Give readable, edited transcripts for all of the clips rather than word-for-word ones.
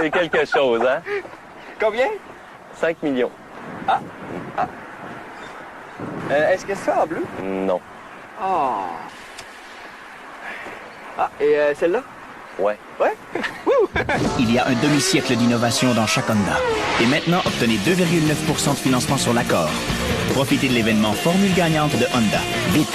C'est quelque chose, hein? Combien? 5 millions. Ah! Ah! Est-ce que c'est ça en bleu? Non. Oh. Ah, et celle-là? Ouais. Ouais? Il y a un demi-siècle d'innovation dans chaque Honda. Et maintenant, obtenez 2,9% de financement sur l'accord. Profitez de l'événement Formule gagnante de Honda. Vite!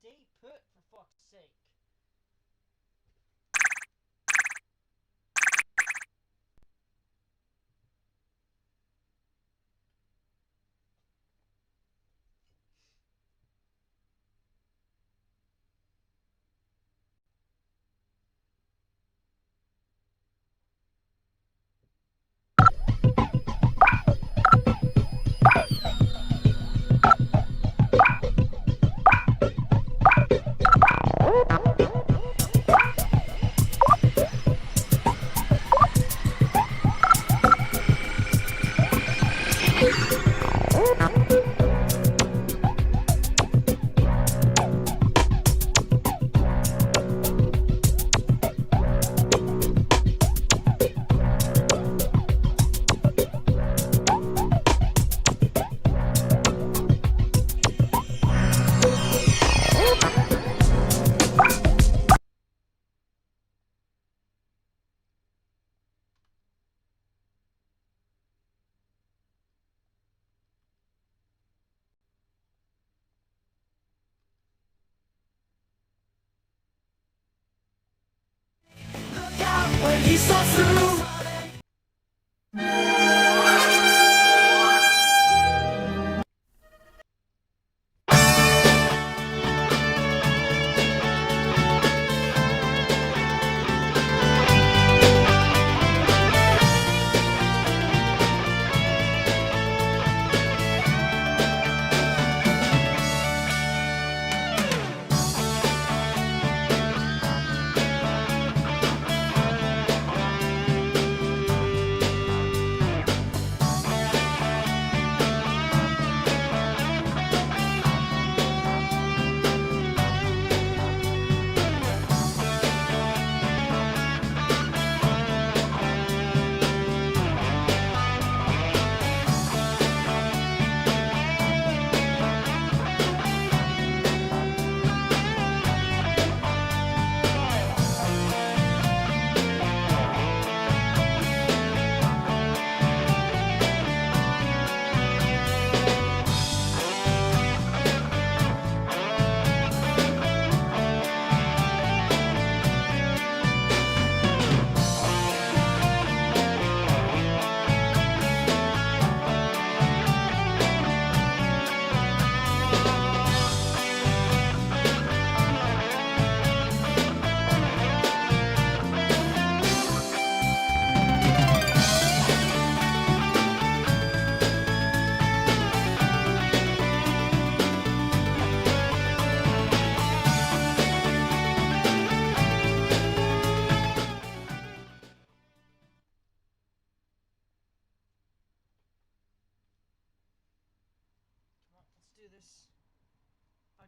Stay put, for fuck's sake.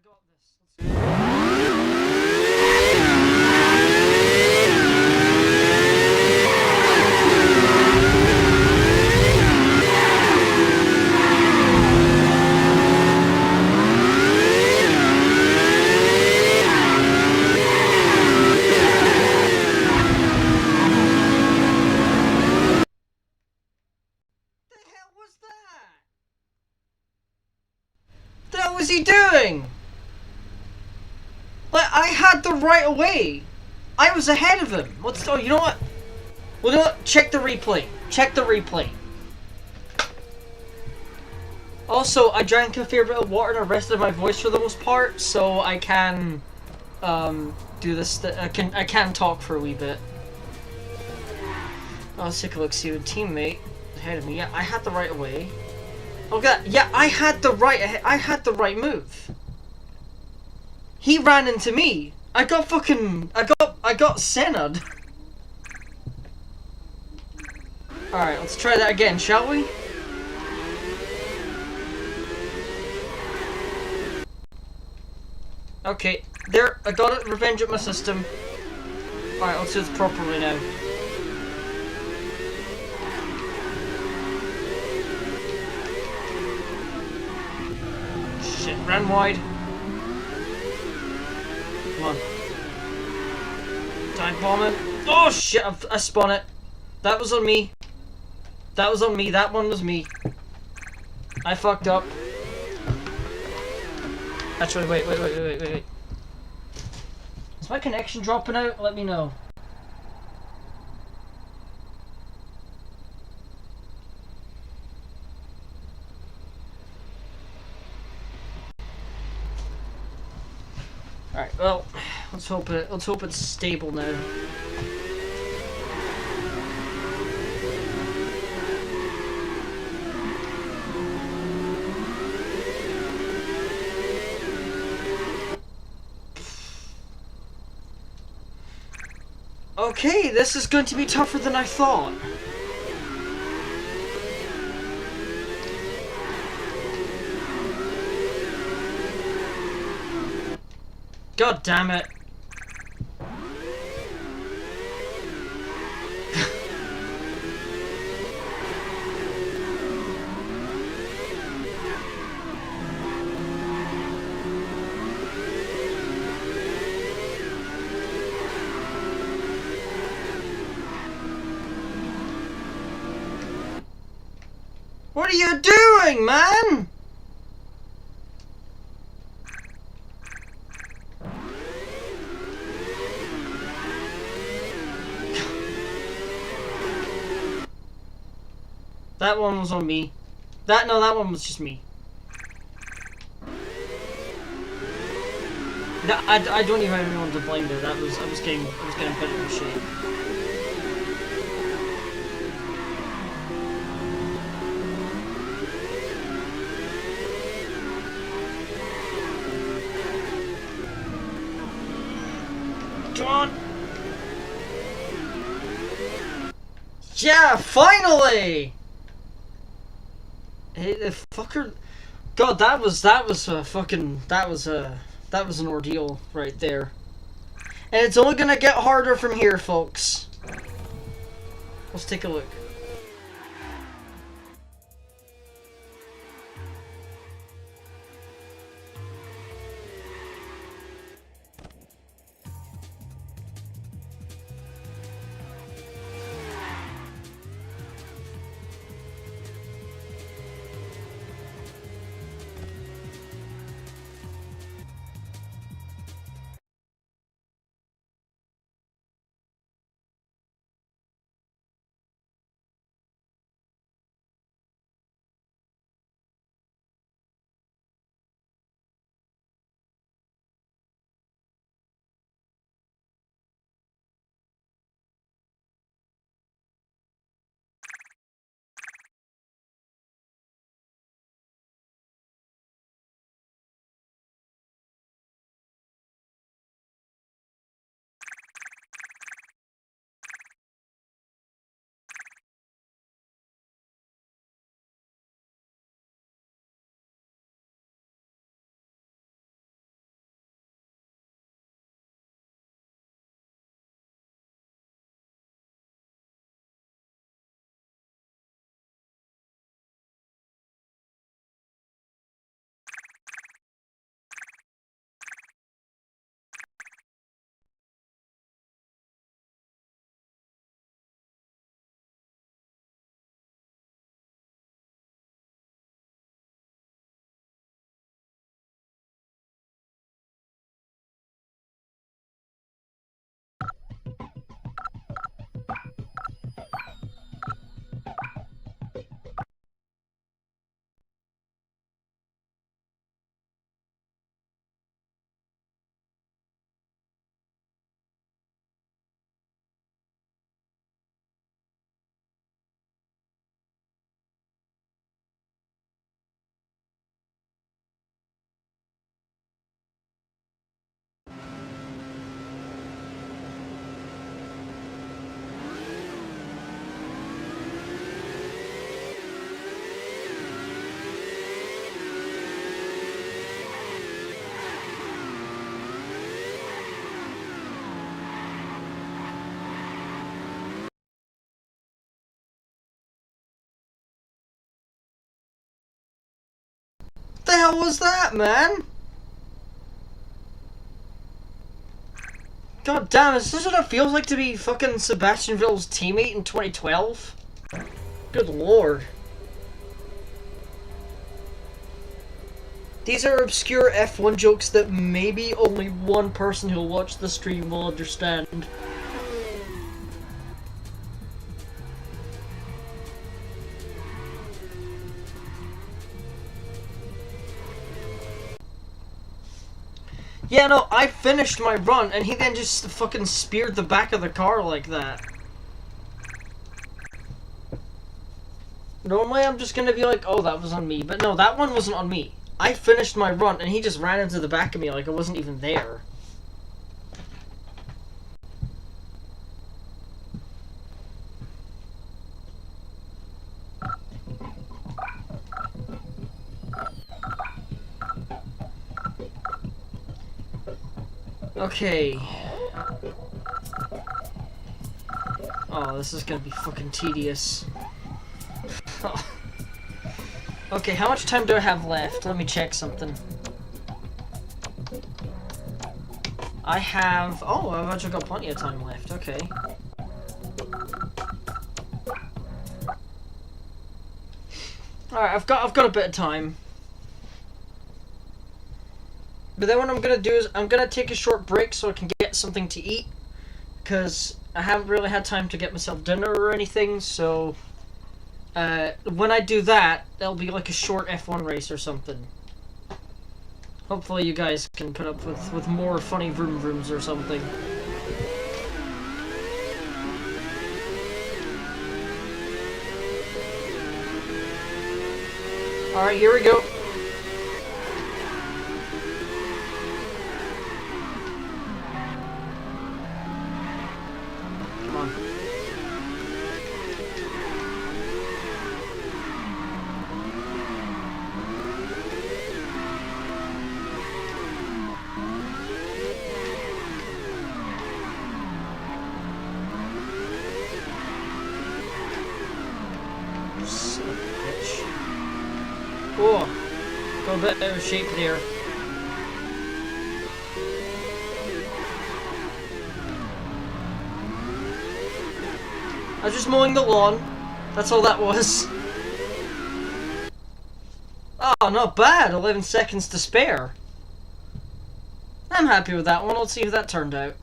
got this. What was he doing? Like, I had the right of way. I was ahead of him. What's... Oh, you know what? Well, you know what? Check the replay. Check the replay. Also, I drank a fair bit of water and I rested my voice for the most part, so I can do this. I can talk for a wee bit. Oh, let's take a look. See a teammate ahead of me. Yeah, I had the right of way. Okay, yeah, I had the right move. He ran into me. I got Sena'd. Alright, let's try that again, shall we? Okay, there, I got it, revenge at my system. Alright, let's do this properly now. Shit, ran wide. Come on. Dive bombing. Oh shit, I spun it. That was on me. That was on me, that one was me. I fucked up. Actually, wait. Is my connection dropping out? Let me know. Alright, well, let's hope it's stable now. Okay, this is going to be tougher than I thought. God damn it. What are you doing, man? That one was on me. That one was just me. I don't even have anyone to blame there. I was getting a bit of shit. Come on! Yeah, finally! Hey, the fucker! God, that was an ordeal right there. And it's only gonna get harder from here, folks. Let's take a look. The hell was that, man? God damn, is this what it feels like to be fucking Sebastian Vettel's teammate in 2012? Good lord. These are obscure F1 jokes that maybe only one person who'll watch the stream will understand. Yeah, no, I finished my run, and he then just fucking speared the back of the car like that. Normally I'm just gonna be like, oh, that was on me, but no, that one wasn't on me. I finished my run, and he just ran into the back of me like I wasn't even there. Okay. Oh, this is gonna be fucking tedious. Okay, how much time do I have left? Let me check something. I have... Oh, I've actually got plenty of time left. Okay. Alright, I've got a bit of time. But then what I'm gonna do is I'm gonna take a short break so I can get something to eat. Because I haven't really had time to get myself dinner or anything, so... when I do that, there'll be like a short F1 race or something. Hopefully you guys can put up with more funny vroom vrooms or something. Alright, here we go. Come on. Son of a bitch. Oh, got a bit out of shape there. I was just mowing the lawn. That's all that was. Oh, not bad. 11 seconds to spare. I'm happy with that one. Let's see how that turned out.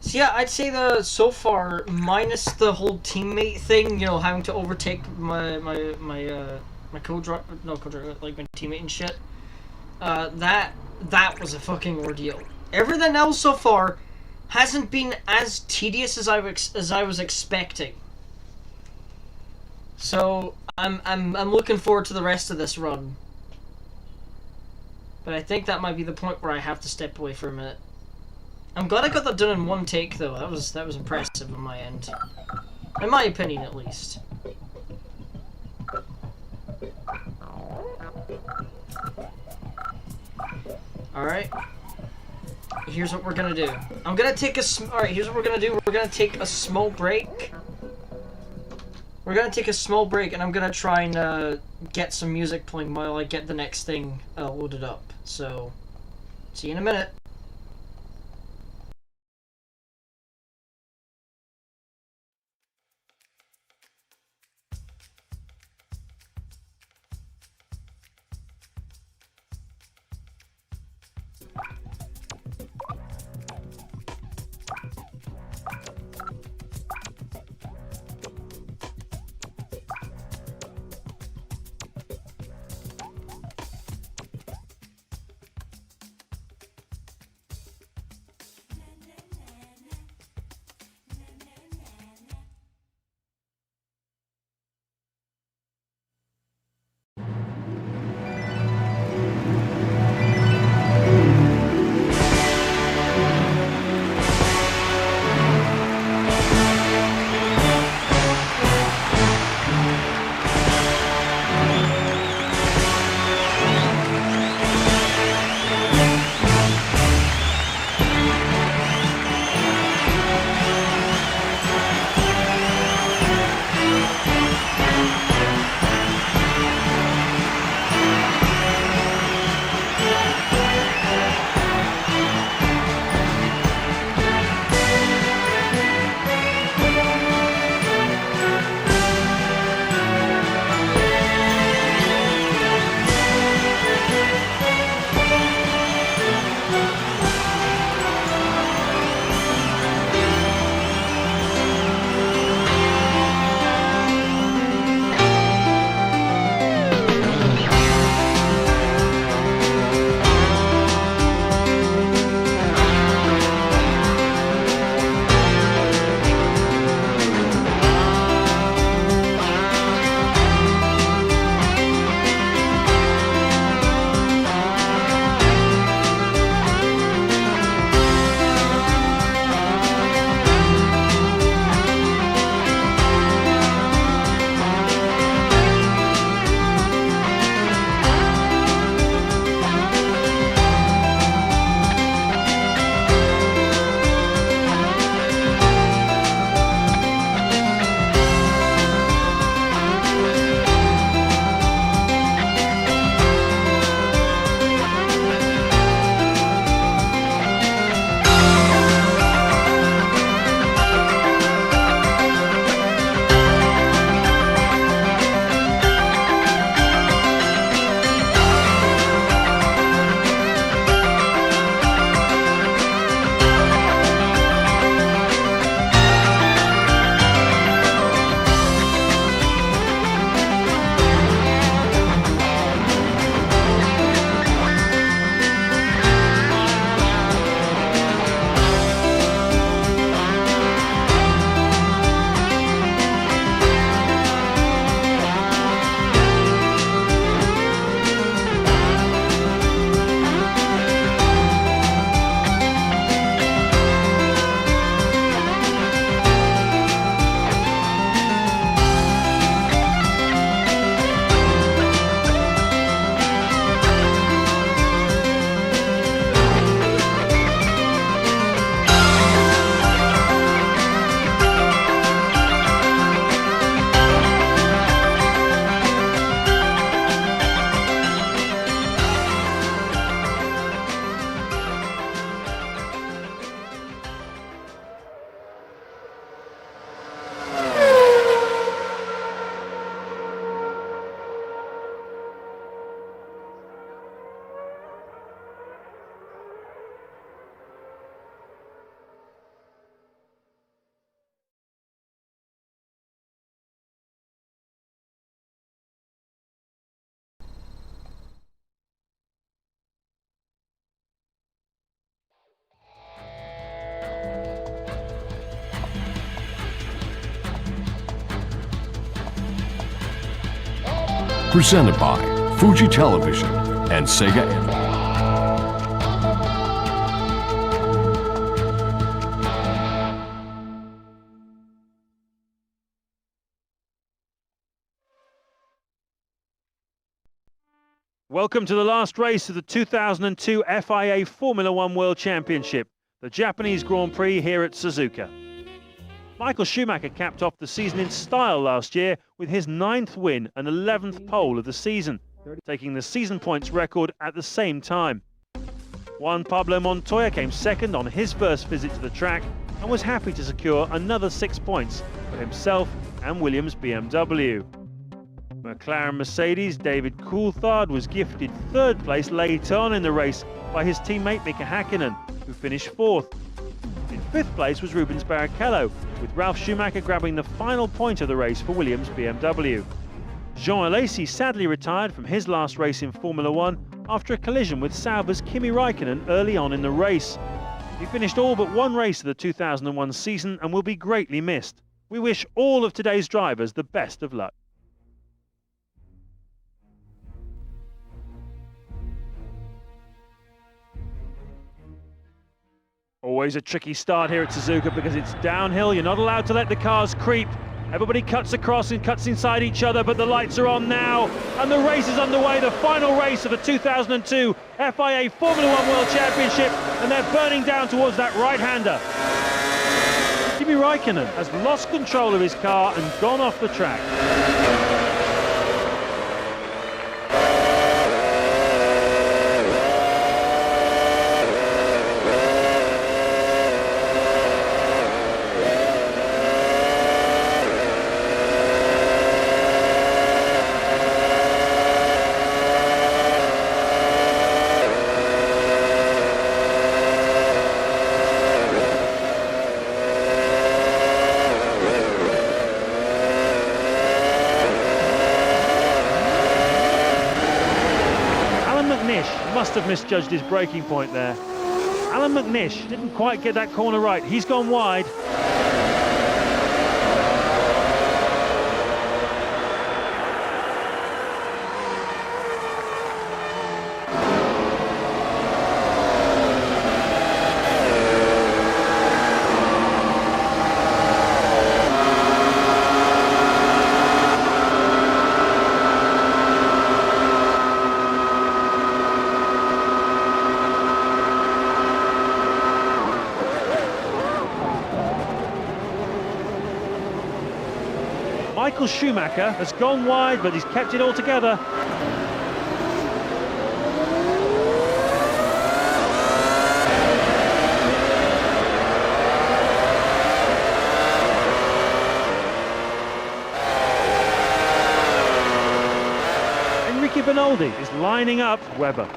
So yeah, I'd say so far, minus the whole teammate thing, you know, having to overtake my co-driver, no co-driver, like my teammate and shit. That was a fucking ordeal. Everything else so far hasn't been as tedious as I was expecting. So I'm looking forward to the rest of this run. But I think that might be the point where I have to step away for a minute. I'm glad I got that done in one take, though. That was impressive on my end, in my opinion, at least. All right. Here's what we're gonna do. I'm gonna take a. All right. Here's what we're gonna do. We're gonna take a small break. We're gonna take a small break, and I'm gonna try and get some music playing while I get the next thing loaded up. So, see you in a minute. Presented by Fuji Television and Sega. Welcome to the last race of the 2002 FIA Formula One World Championship, the Japanese Grand Prix here at Suzuka. Michael Schumacher capped off the season in style last year with his 9th win and 11th pole of the season, taking the season points record at the same time. Juan Pablo Montoya came second on his first visit to the track and was happy to secure another 6 points for himself and Williams BMW. McLaren Mercedes' David Coulthard was gifted 3rd place late on in the race by his teammate Mika Hakkinen, who finished 4th. In 5th place was Rubens Barrichello, with Ralf Schumacher grabbing the final point of the race for Williams BMW. Jean Alesi sadly retired from his last race in Formula One after a collision with Sauber's Kimi Raikkonen early on in the race. He finished all but one race of the 2001 season and will be greatly missed. We wish all of today's drivers the best of luck. Always a tricky start here at Suzuka because it's downhill. You're not allowed to let the cars creep. Everybody cuts across and cuts inside each other, but the lights are on now. And the race is underway, the final race of the 2002 FIA Formula One World Championship. And they're burning down towards that right-hander. Kimi Raikkonen has lost control of his car and gone off the track. Must have misjudged his braking point there. Alan McNish didn't quite get that corner right. He's gone wide. Michael Schumacher has gone wide, but he's kept it all together. Enrique Bernoldi is lining up Webber.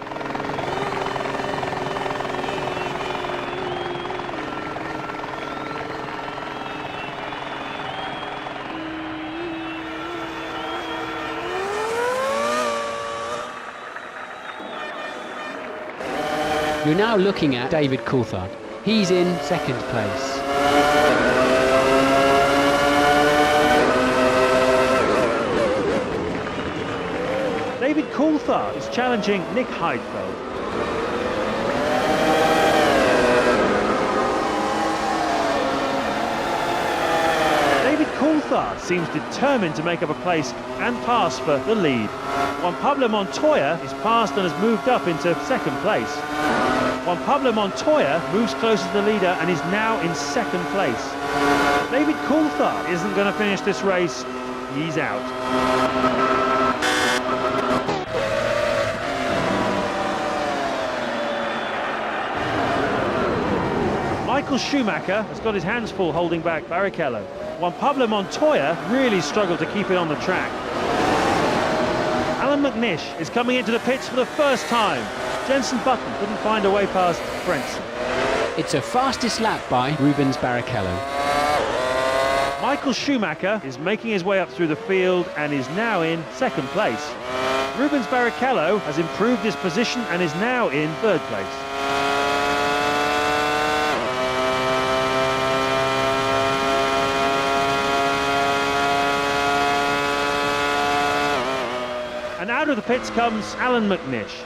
You're now looking at David Coulthard. He's in 2nd place. David Coulthard is challenging Nick Heidfeld. David Coulthard seems determined to make up a place and pass for the lead. Juan Pablo Montoya is passed and has moved up into 2nd place. Juan Pablo Montoya moves closer to the leader and is now in 2nd place. David Coulthard isn't going to finish this race. He's out. Michael Schumacher has got his hands full holding back Barrichello. Juan Pablo Montoya really struggled to keep it on the track. Alan McNish is coming into the pits for the first time. Jenson Button couldn't find a way past Frentzen. It's a fastest lap by Rubens Barrichello. Michael Schumacher is making his way up through the field and is now in 2nd place. Rubens Barrichello has improved his position and is now in 3rd place. Out of the pits comes Alan McNish.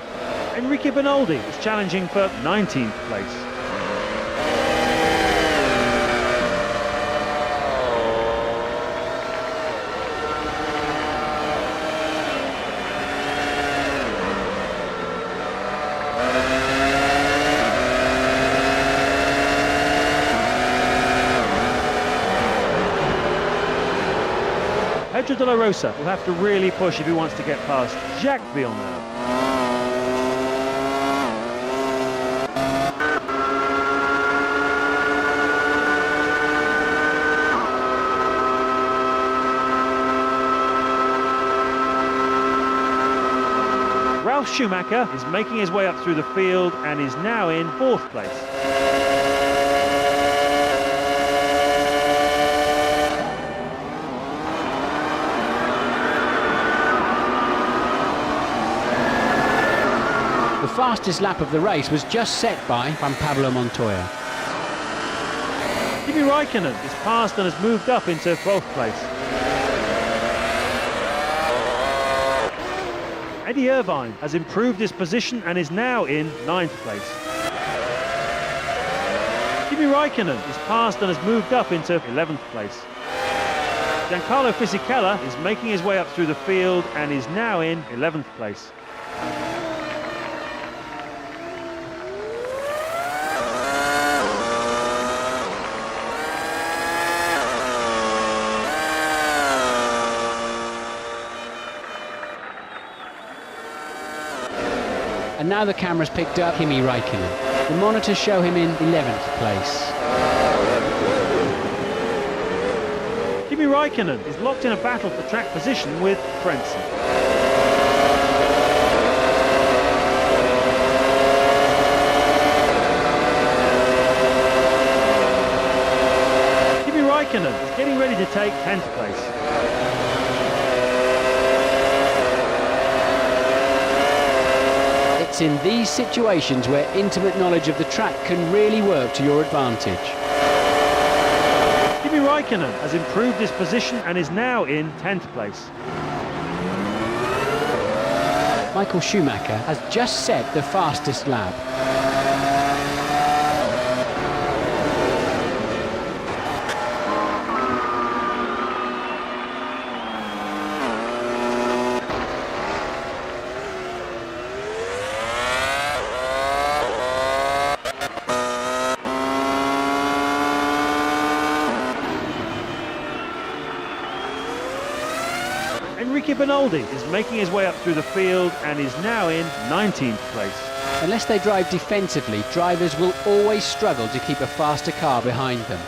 Enrique Benaldi is challenging for 19th place. Pedro de la Rosa will have to really push if he wants to get past Jacques Villeneuve. Ralf Schumacher is making his way up through the field and is now in 4th place. The fastest lap of the race was just set by Juan Pablo Montoya. Kimi Raikkonen is passed and has moved up into 12th place. Eddie Irvine has improved his position and is now in 9th place. Kimi Raikkonen is passed and has moved up into 11th place. Giancarlo Fisichella is making his way up through the field and is now in 11th place. And now the camera's picked up Kimi Raikkonen. The monitors show him in 11th place. Kimi Raikkonen is locked in a battle for track position with Frentzen. Kimi Raikkonen is getting ready to take 10th place. It's in these situations where intimate knowledge of the track can really work to your advantage. Kimi Raikkonen has improved his position and is now in 10th place. Michael Schumacher has just set the fastest lap. Enrique Benaldi is making his way up through the field and is now in 19th place. Unless they drive defensively, drivers will always struggle to keep a faster car behind them.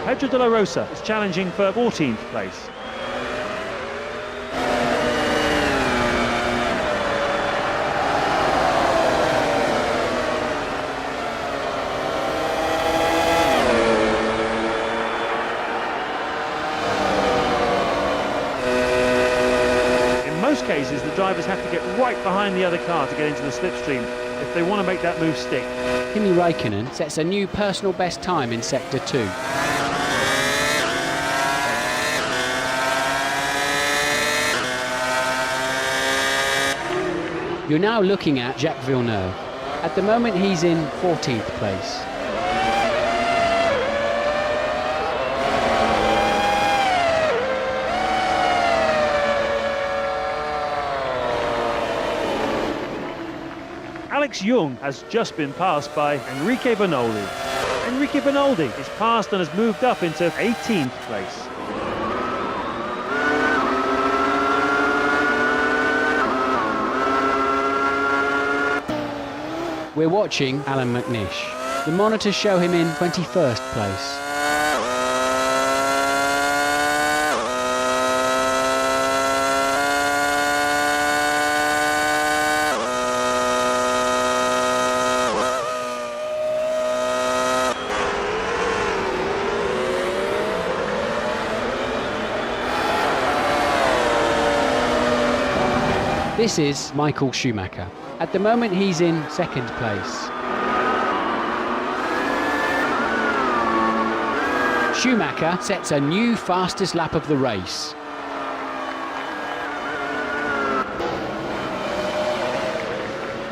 Pedro de la Rosa is challenging for 14th place. In most cases, the drivers have to get right behind the other car to get into the slipstream if they want to make that move stick. Kimi Raikkonen sets a new personal best time in Sector 2. You're now looking at Jacques Villeneuve. At the moment he's in 14th place. Alex Young has just been passed by Enrique Benaldi. Enrique Benaldi is passed and has moved up into 18th place. We're watching Alan McNish. The monitors show him in 21st place. This is Michael Schumacher. At the moment he's in second place. Schumacher sets a new fastest lap of the race.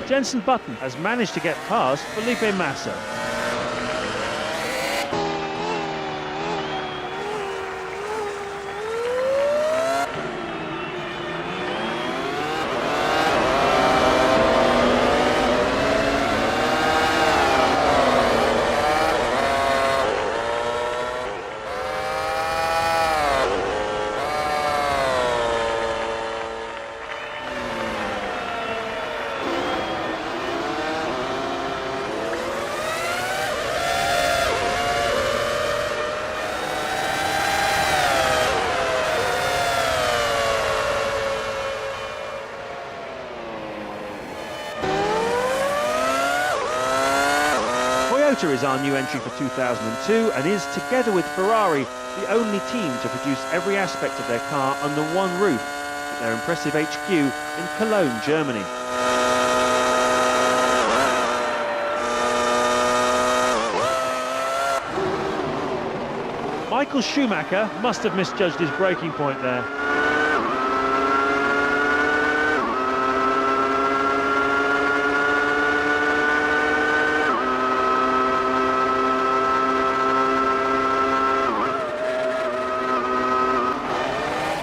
Jenson Button has managed to get past Felipe Massa. Toyota is our new entry for 2002 and is, together with Ferrari, the only team to produce every aspect of their car under one roof at their impressive HQ in Cologne, Germany. Michael Schumacher must have misjudged his braking point there.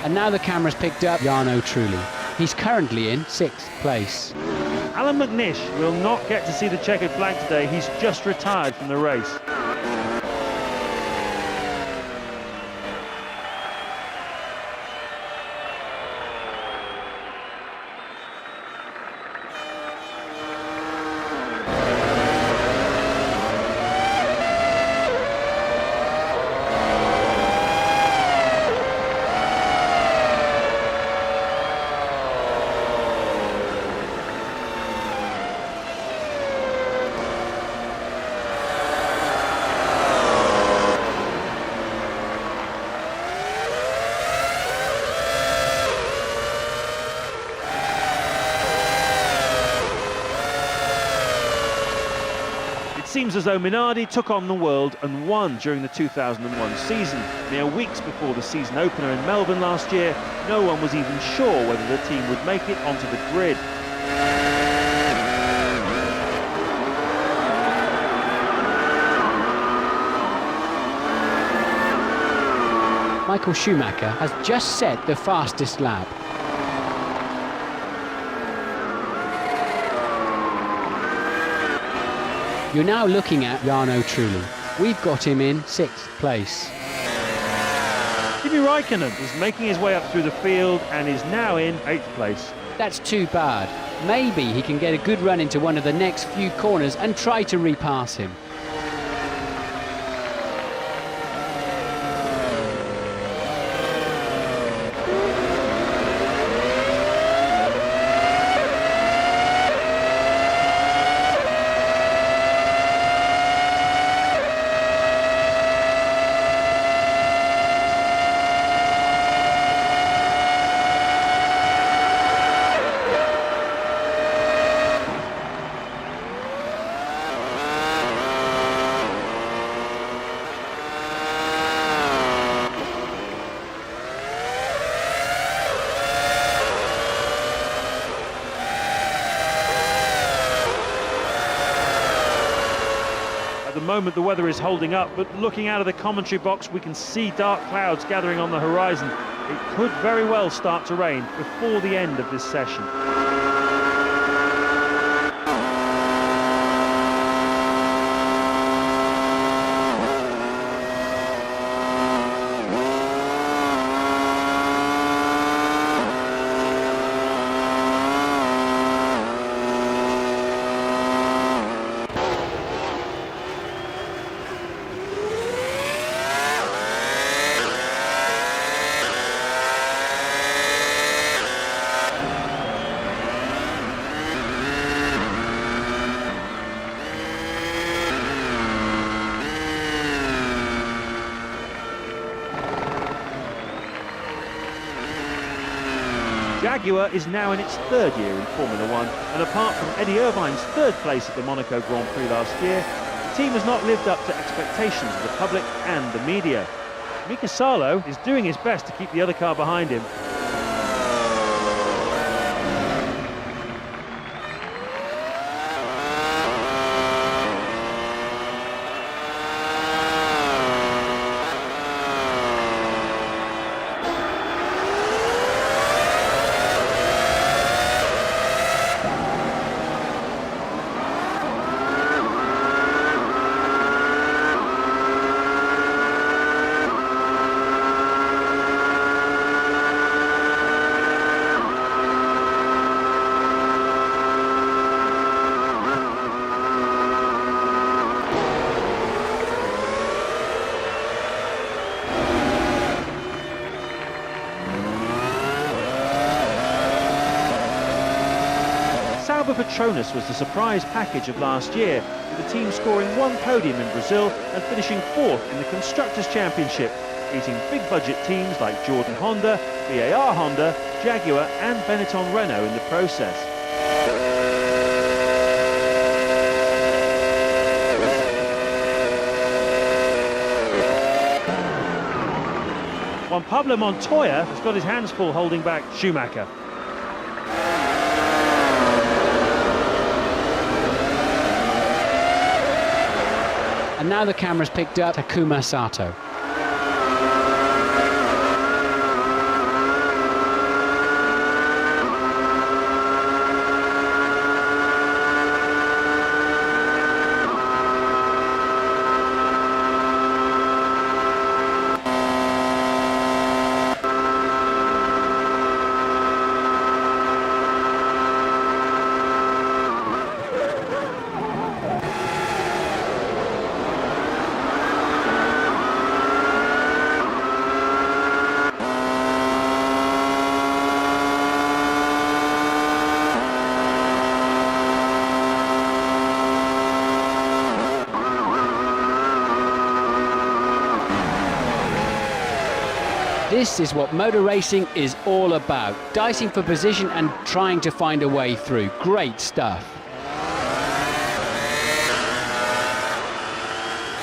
And now the camera's picked up Jarno Trulli. He's currently in 6th place. Alan McNish will not get to see the checkered flag today. He's just retired from the race. It seems as though Minardi took on the world and won during the 2001 season. Mere weeks before the season opener in Melbourne last year, no one was even sure whether the team would make it onto the grid. Michael Schumacher has just set the fastest lap. You're now looking at Jarno Trulli. We've got him in 6th place. Kimi Raikkonen is making his way up through the field and is now in 8th place. That's too bad. Maybe he can get a good run into one of the next few corners and try to repass him. At the moment the weather is holding up, but looking out of the commentary box we can see dark clouds gathering on the horizon. It could very well start to rain before the end of this session. Jaguar is now in its third year in Formula One, and apart from Eddie Irvine's third place at the Monaco Grand Prix last year, the team has not lived up to expectations of the public and the media. Mika Salo is doing his best to keep the other car behind him. Sauber Petronas was the surprise package of last year, with the team scoring one podium in Brazil and finishing fourth in the Constructors' Championship, beating big-budget teams like Jordan Honda, BAR Honda, Jaguar and Benetton Renault in the process. Juan Pablo Montoya has got his hands full holding back Schumacher. And now the camera's picked up Takuma Sato. This is what motor racing is all about. Dicing for position and trying to find a way through. Great stuff.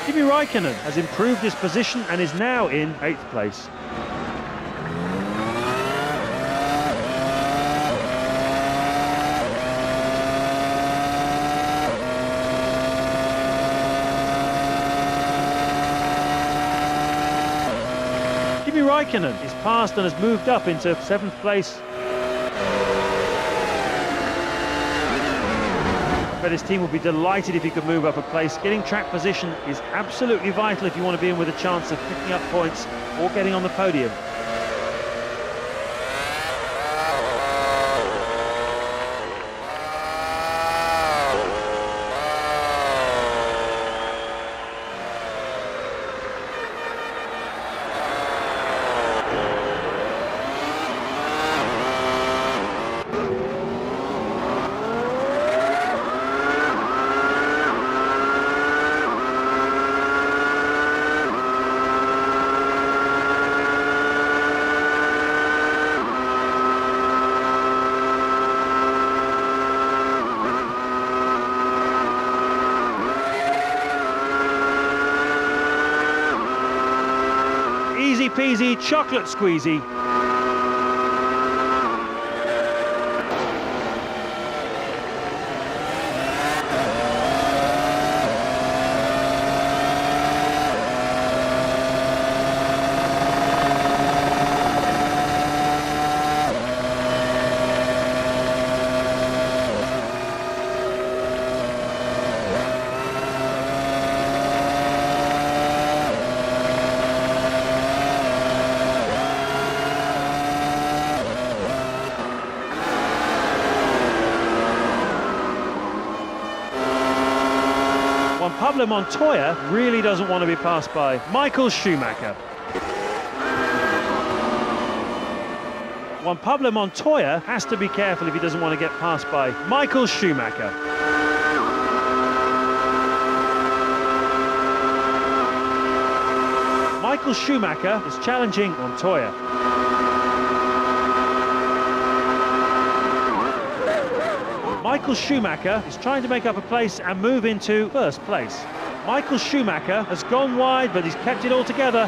Kimi Räikkönen has improved his position and is now in 8th place. Kimi Räikkönen is passed and has moved up into 7th place. I bet his team would be delighted if he could move up a place. Getting track position is absolutely vital if you want to be in with a chance of picking up points or getting on the podium. Easy peasy, chocolate squeezy. Juan Pablo Montoya really doesn't want to be passed by Michael Schumacher. Juan Pablo Montoya has to be careful if he doesn't want to get passed by Michael Schumacher. Michael Schumacher is challenging Montoya. Michael Schumacher is trying to make up a place and move into first place. Michael Schumacher has gone wide, but he's kept it all together.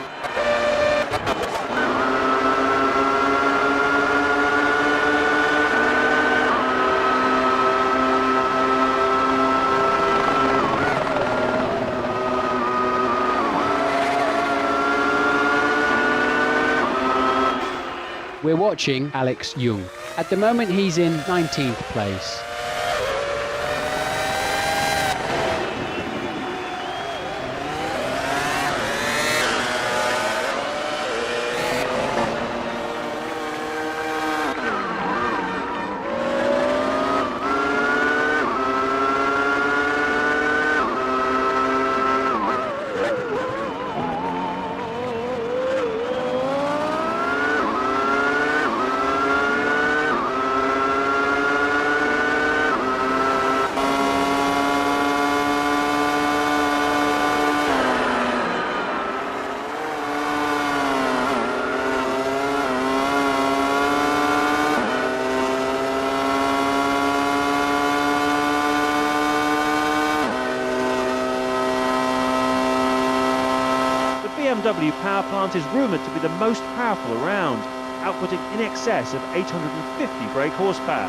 We're watching Alex Young. At the moment, he's in 19th place. BMW power plant is rumoured to be the most powerful around, outputting in excess of 850 brake horsepower,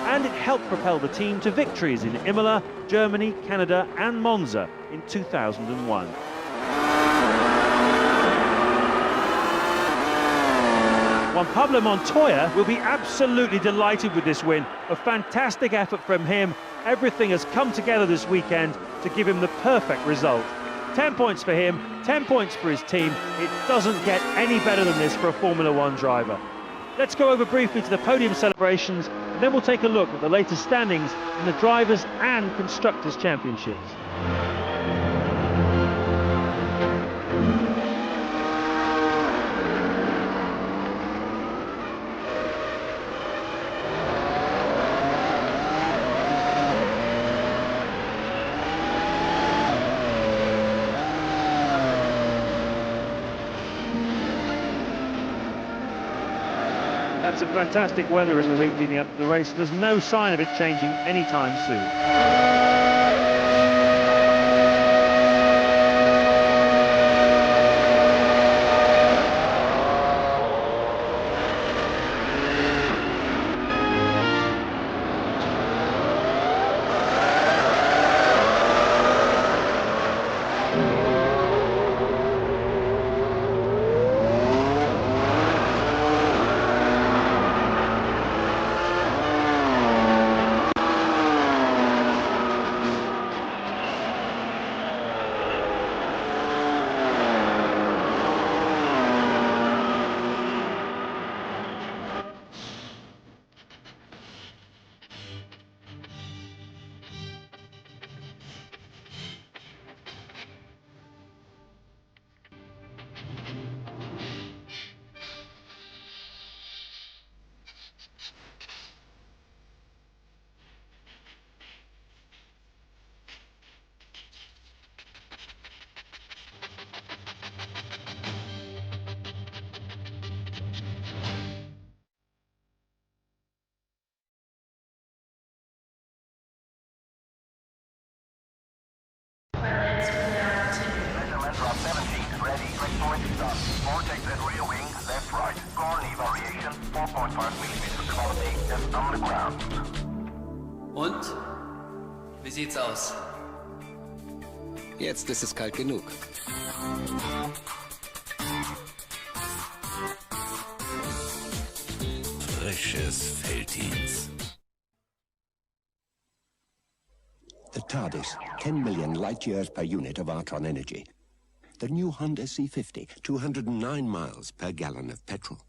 and it helped propel the team to victories in Imola, Germany, Canada and Monza in 2001. Juan Pablo Montoya will be absolutely delighted with this win. A fantastic effort from him. Everything has come together this weekend to give him the perfect result. 10 points for him, 10 points for his team. It doesn't get any better than this for a Formula One driver. Let's go over briefly to the podium celebrations, and then we'll take a look at the latest standings in the Drivers' and Constructors' Championships. That's some fantastic weather in the week leading up to the race. There's no sign of it changing anytime soon. Und? Wie sieht's aus? Jetzt ist es kalt genug. Frisches Felddienst. The TARDIS, 10 million light years per unit of Artron energy. The new Honda C50, 209 miles per gallon of petrol.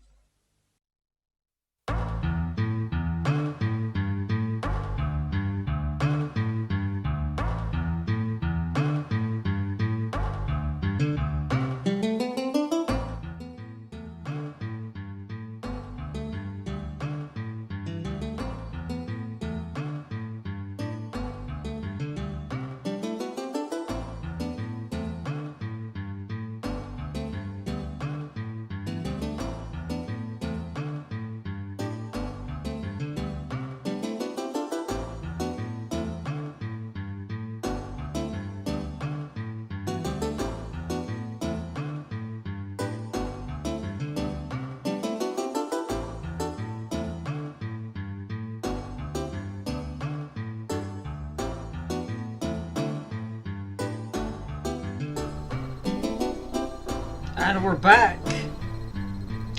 And we're back.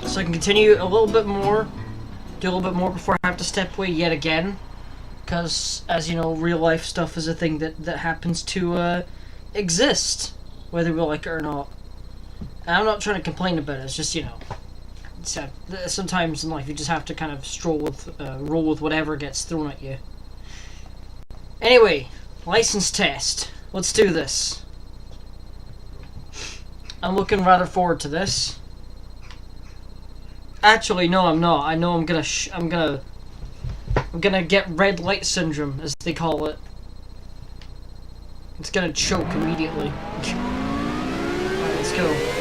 So I can continue a little bit more, do a little bit more before I have to step away yet again. Because, as you know, real life stuff is a thing that happens to exist, whether we like it or not. And I'm not trying to complain about it, it's just, you know, sometimes in life you just have to kind of roll with whatever gets thrown at you. Anyway, license test. Let's do this. I'm looking rather forward to this. Actually, no, I'm not. I know I'm gonna get red light syndrome, as they call it. It's gonna choke immediately. Alright, let's go.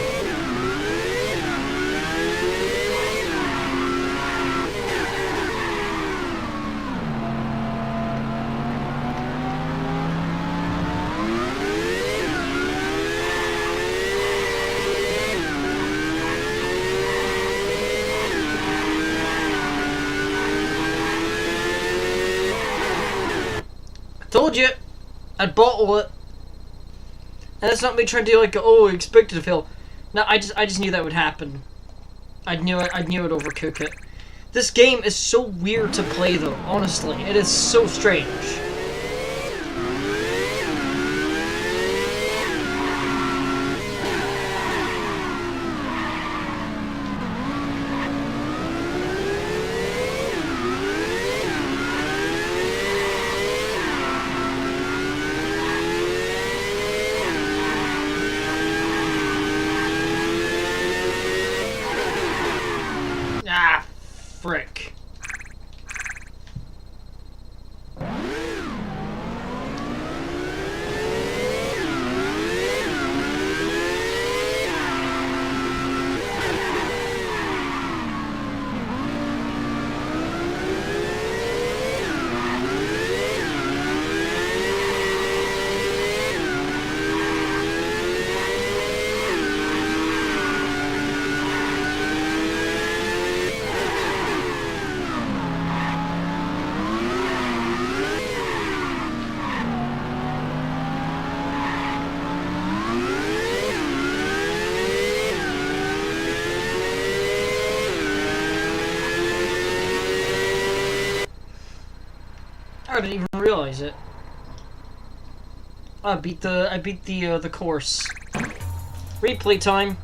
Told you, I'd bottle it. And that's not me trying to do like, oh, expected to fail. No, I just knew that would happen. I knew I'd overcook it. This game is so weird to play though, honestly. It is so strange. Ah, frick. I didn't even realize it. I beat the course. Replay time.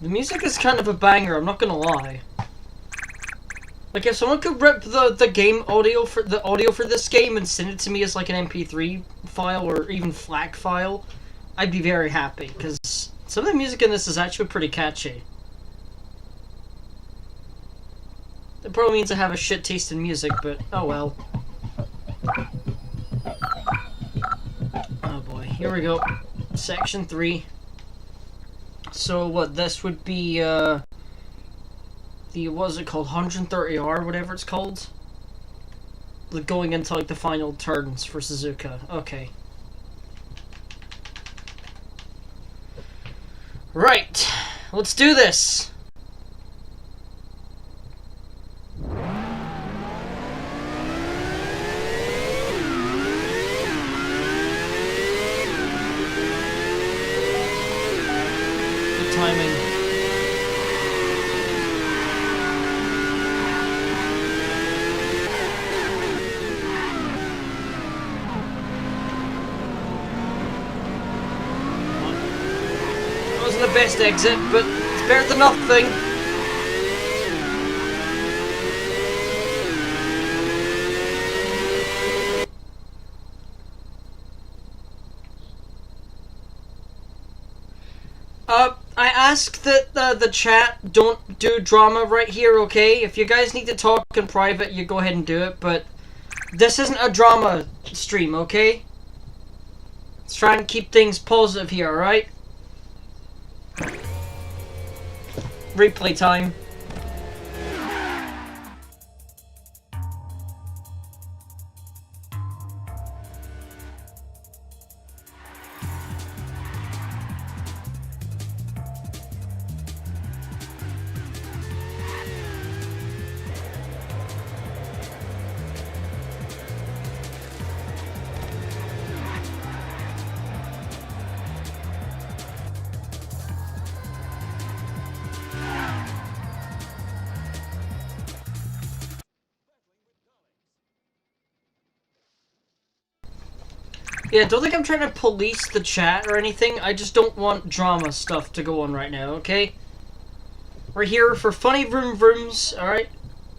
The music is kind of a banger, I'm not gonna lie. Like, if someone could rip the game audio for this game and send it to me as like an MP3 file or even FLAC file, I'd be very happy, because some of the music in this is actually pretty catchy. It probably means I have a shit taste in music, but oh well. Oh boy, here we go. Section 3. So what, this would be, the, what is it called, 130R, whatever it's called? Like, going into, like, the final turns for Suzuka. Okay. Right, let's do this! Timing. That wasn't the best exit, but it's better than nothing. I ask that the chat don't do drama right here, okay? If you guys need to talk in private, you go ahead and do it, but this isn't a drama stream, okay? Let's try and keep things positive here, alright? Replay time. Yeah, don't think I'm trying to police the chat or anything. I just don't want drama stuff to go on right now, okay? We're here for funny vroom vrooms, alright?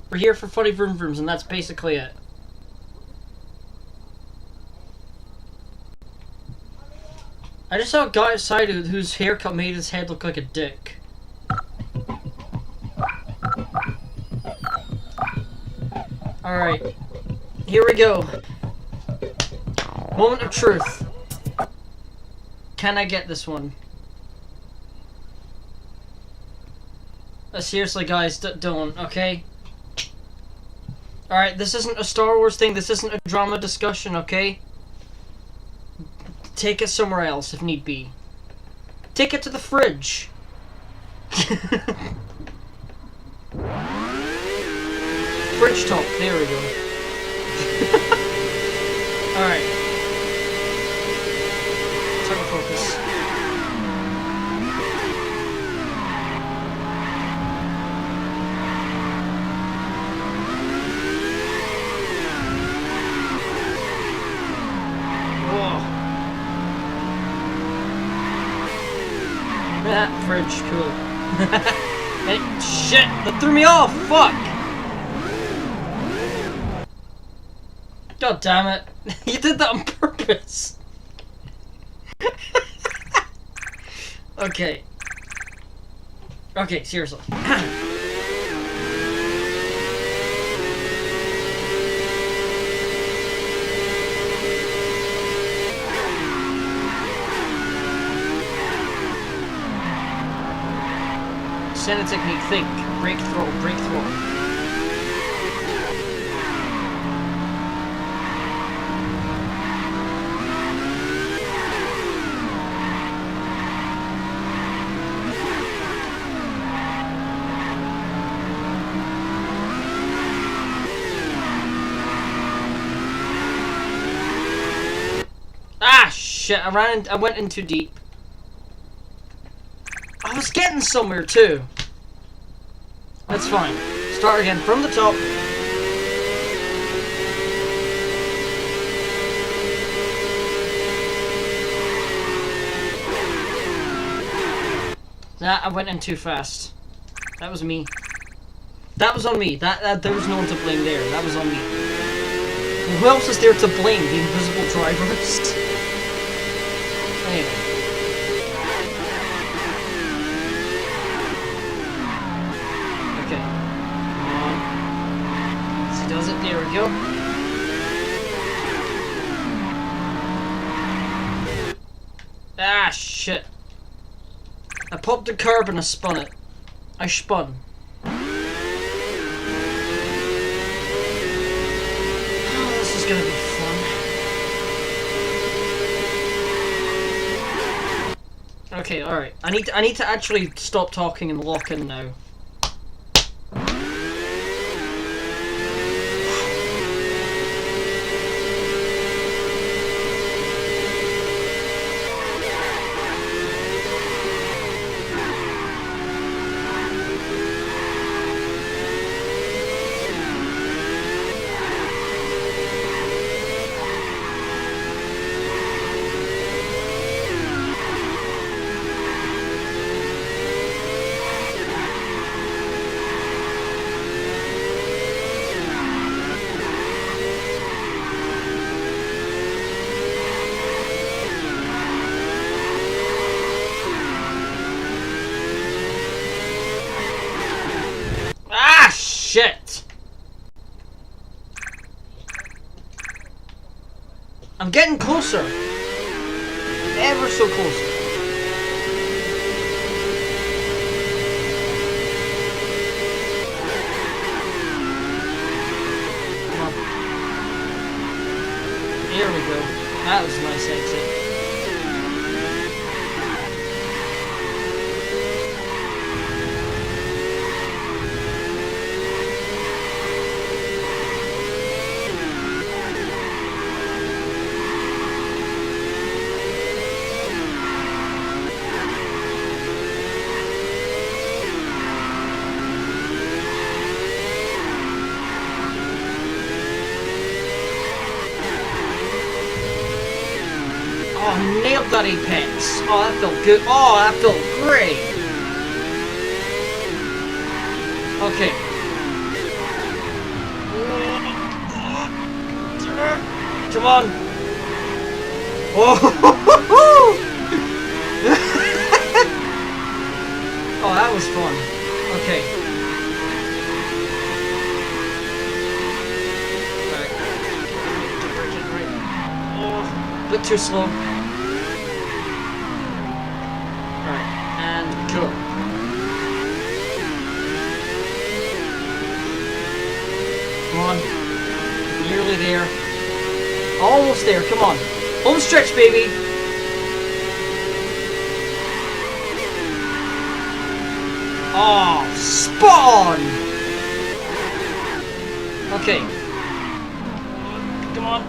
We're here for funny vroom vrooms, and that's basically it. I just saw a guy outside whose haircut made his head look like a dick. Alright. Here we go. Moment of truth. Can I get this one? Seriously, guys, don't, okay? Alright, this isn't a Star Wars thing, this isn't a drama discussion, okay? Take it somewhere else if need be. Take it to the fridge. Fridge talk, there we go. Alright. Try to focus. That fridge, cool. Hey, shit! That threw me off! Fuck! God damn it. You did that on purpose! Okay. Okay, seriously. Standard technique, think. Break throw, break throw. Ah, shit, I went in too deep. I was getting somewhere too. That's fine. Start again from the top. Nah, I went in too fast. That was me. That was on me. There was no one to blame there. That was on me. Who else is there to blame? The invisible drivers? Anyway. Does it? There we go. Ah, shit. I popped the curb and I spun it. I spun. Oh, this is gonna be fun. Okay, alright. I need to actually stop talking and lock in now. I'm getting closer. Ever so closer. Come on. Here we go. That was a nice exit. Oh, nailed that apex. Oh, that felt good. Oh, that felt great. Okay. Come on. Oh, oh, that was fun. Okay. Oh, a bit too slow. And go. Come on. Nearly there. Almost there. Come on. Home stretch, baby. Oh, spawn. Okay. Come on.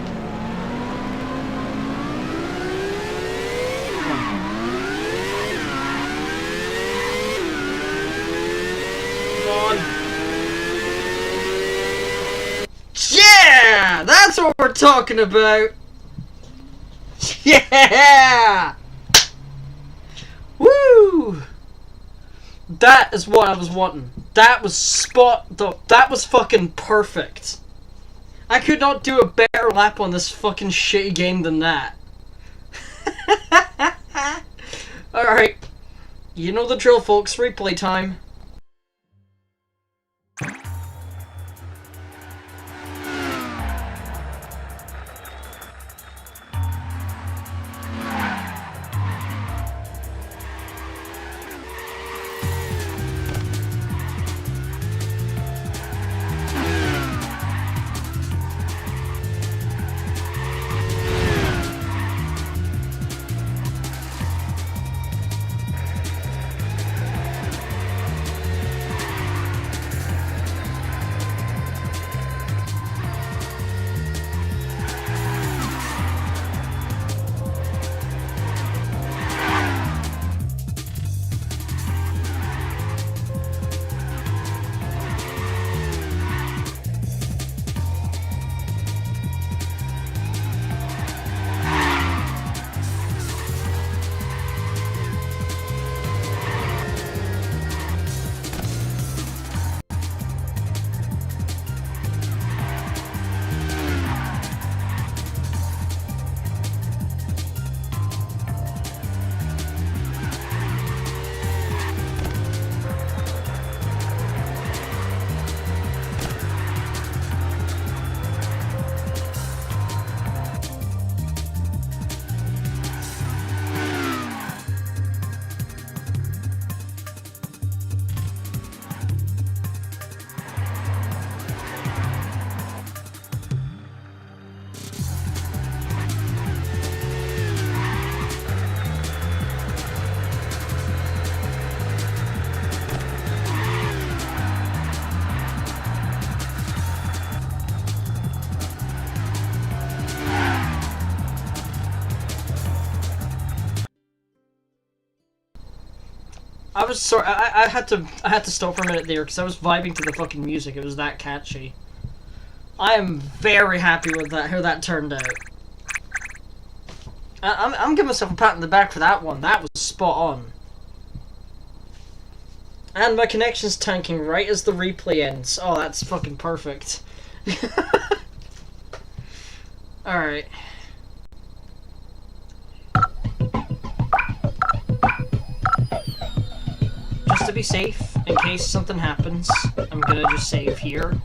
Yeah! That's what we're talking about! Yeah! Woo! That is what I was wanting. That was that was fucking perfect. I could not do a better lap on this fucking shitty game than that. Alright. You know the drill, folks. Replay time. I was sorry. I had to stop for a minute there because I was vibing to the fucking music. It was that catchy. I am very happy with that. How that turned out. I'm giving myself a pat on the back for that one. That was spot on. And my connection's tanking right as the replay ends. Oh, that's fucking perfect. Alright. Just to be safe, in case something happens, I'm gonna just save here.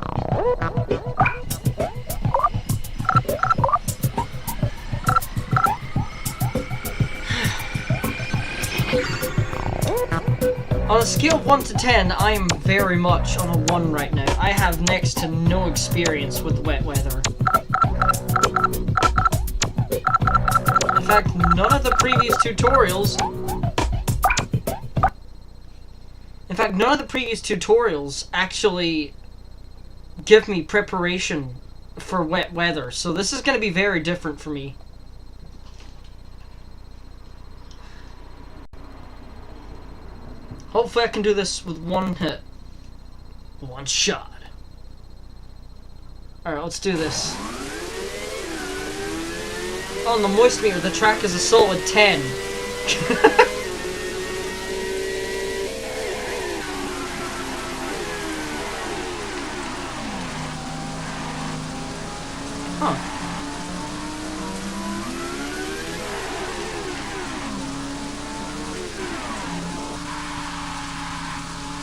On a scale of 1 to 10, I am very much on a 1 right now. I have next to no experience with wet weather. In fact, none of the previous tutorials... actually give me preparation for wet weather, so this is going to be very different for me. Hopefully I can do this with one hit. One shot. Alright, let's do this. On the moist meter, the track is a solid 10. Huh.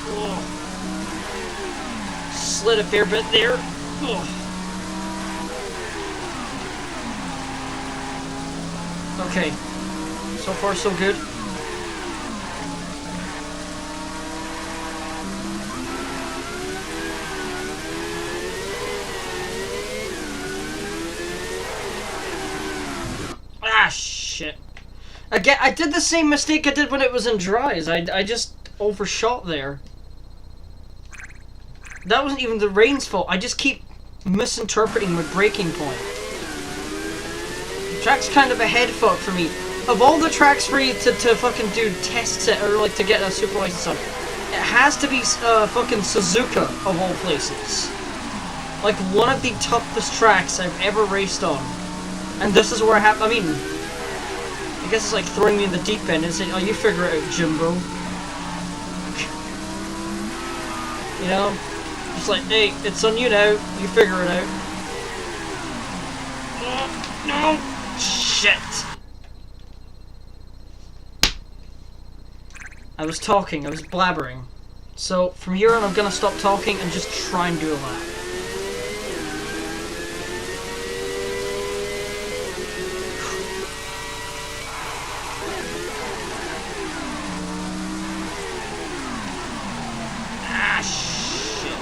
Ugh. Slid a fair bit there. Ugh. Okay. So far, so good. Ah, shit. Again, I did the same mistake I did when it was in dries. I just overshot there. That wasn't even the rain's fault. I just keep misinterpreting my braking point. The track's kind of a head fuck for me. Of all the tracks for you to fucking do tests at, or like to get a super license on, it has to be fucking Suzuka of all places. Like one of the toughest tracks I've ever raced on. And this is where I have, I mean, I guess it's like throwing me in the deep end and saying, oh, you figure it out, Jimbo. You know? Just like, hey, it's on you now, you figure it out. Oh, no! Shit! I was talking, I was blabbering. So, from here on I'm gonna stop talking and just try and do a lap. Ah, shit.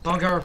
Bugger.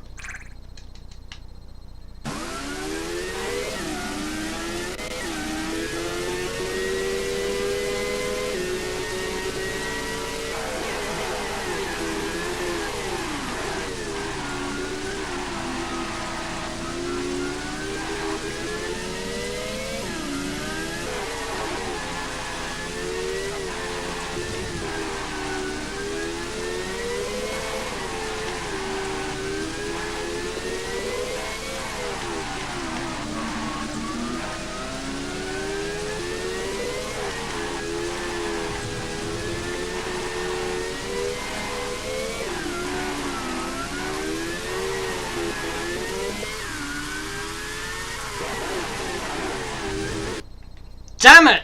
Damn it!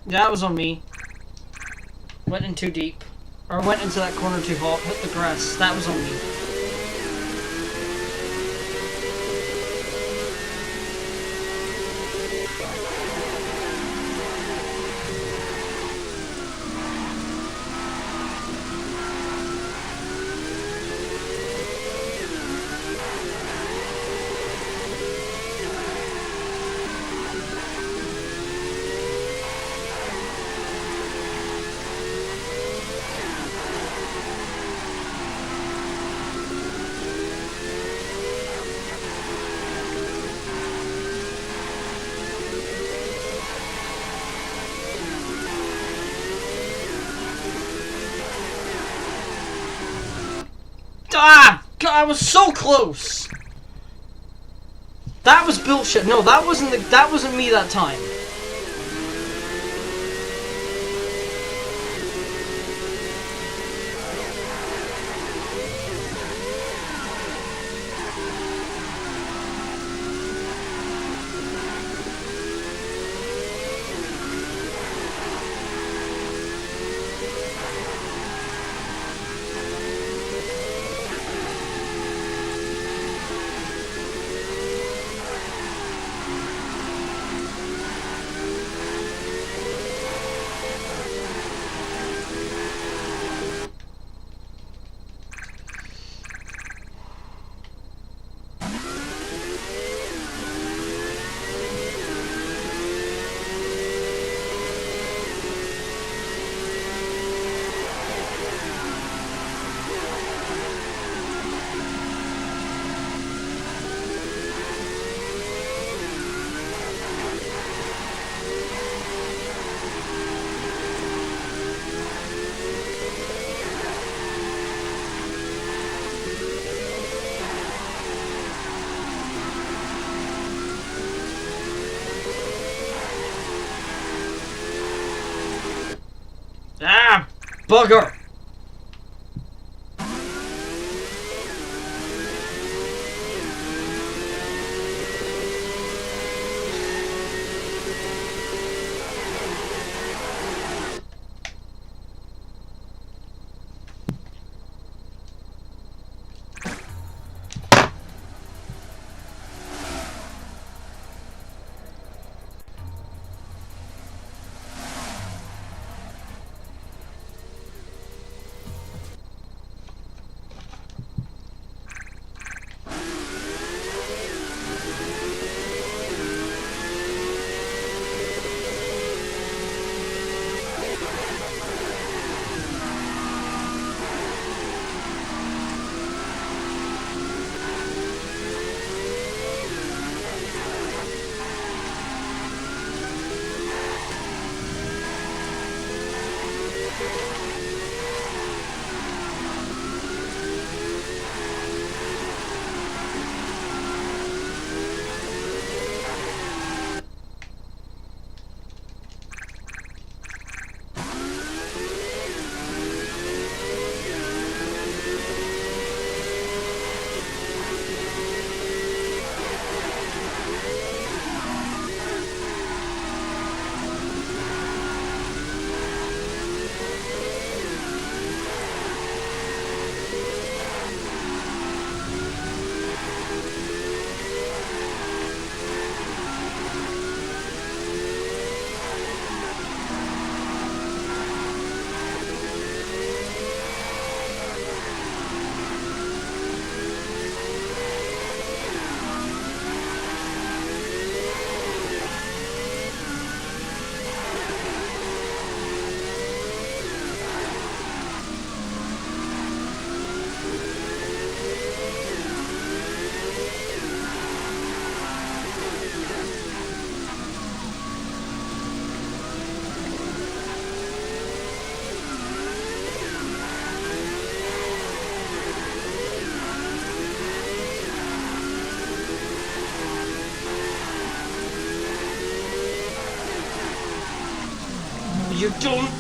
That was on me. Went in too deep. Or went into that corner too hot, hit the grass. That was on me. I was so close. That was bullshit. No, that wasn't me that time. Ah, bugger! You don't.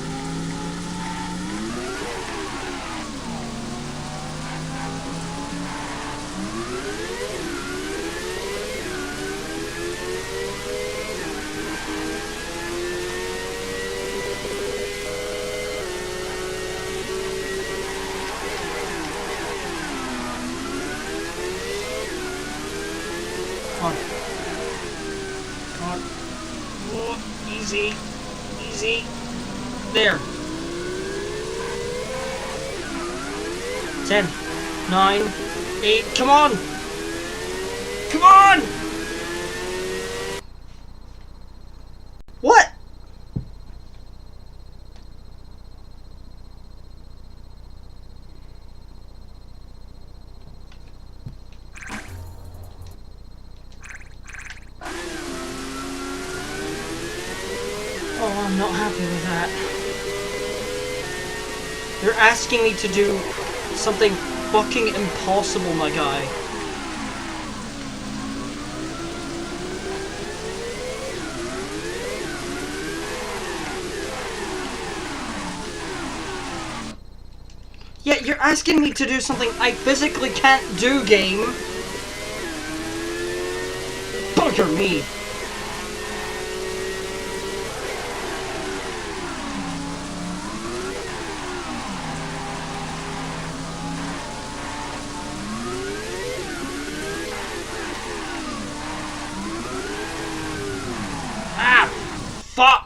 Come on. Come on. Oh, easy. Easy. There. 10, 9, 8, come on! Come on! What? Oh, I'm not happy with that. They're asking me to do something fucking impossible, my guy. Yeah, you're asking me to do something I physically can't do, game. Bugger me. Ah, fuck.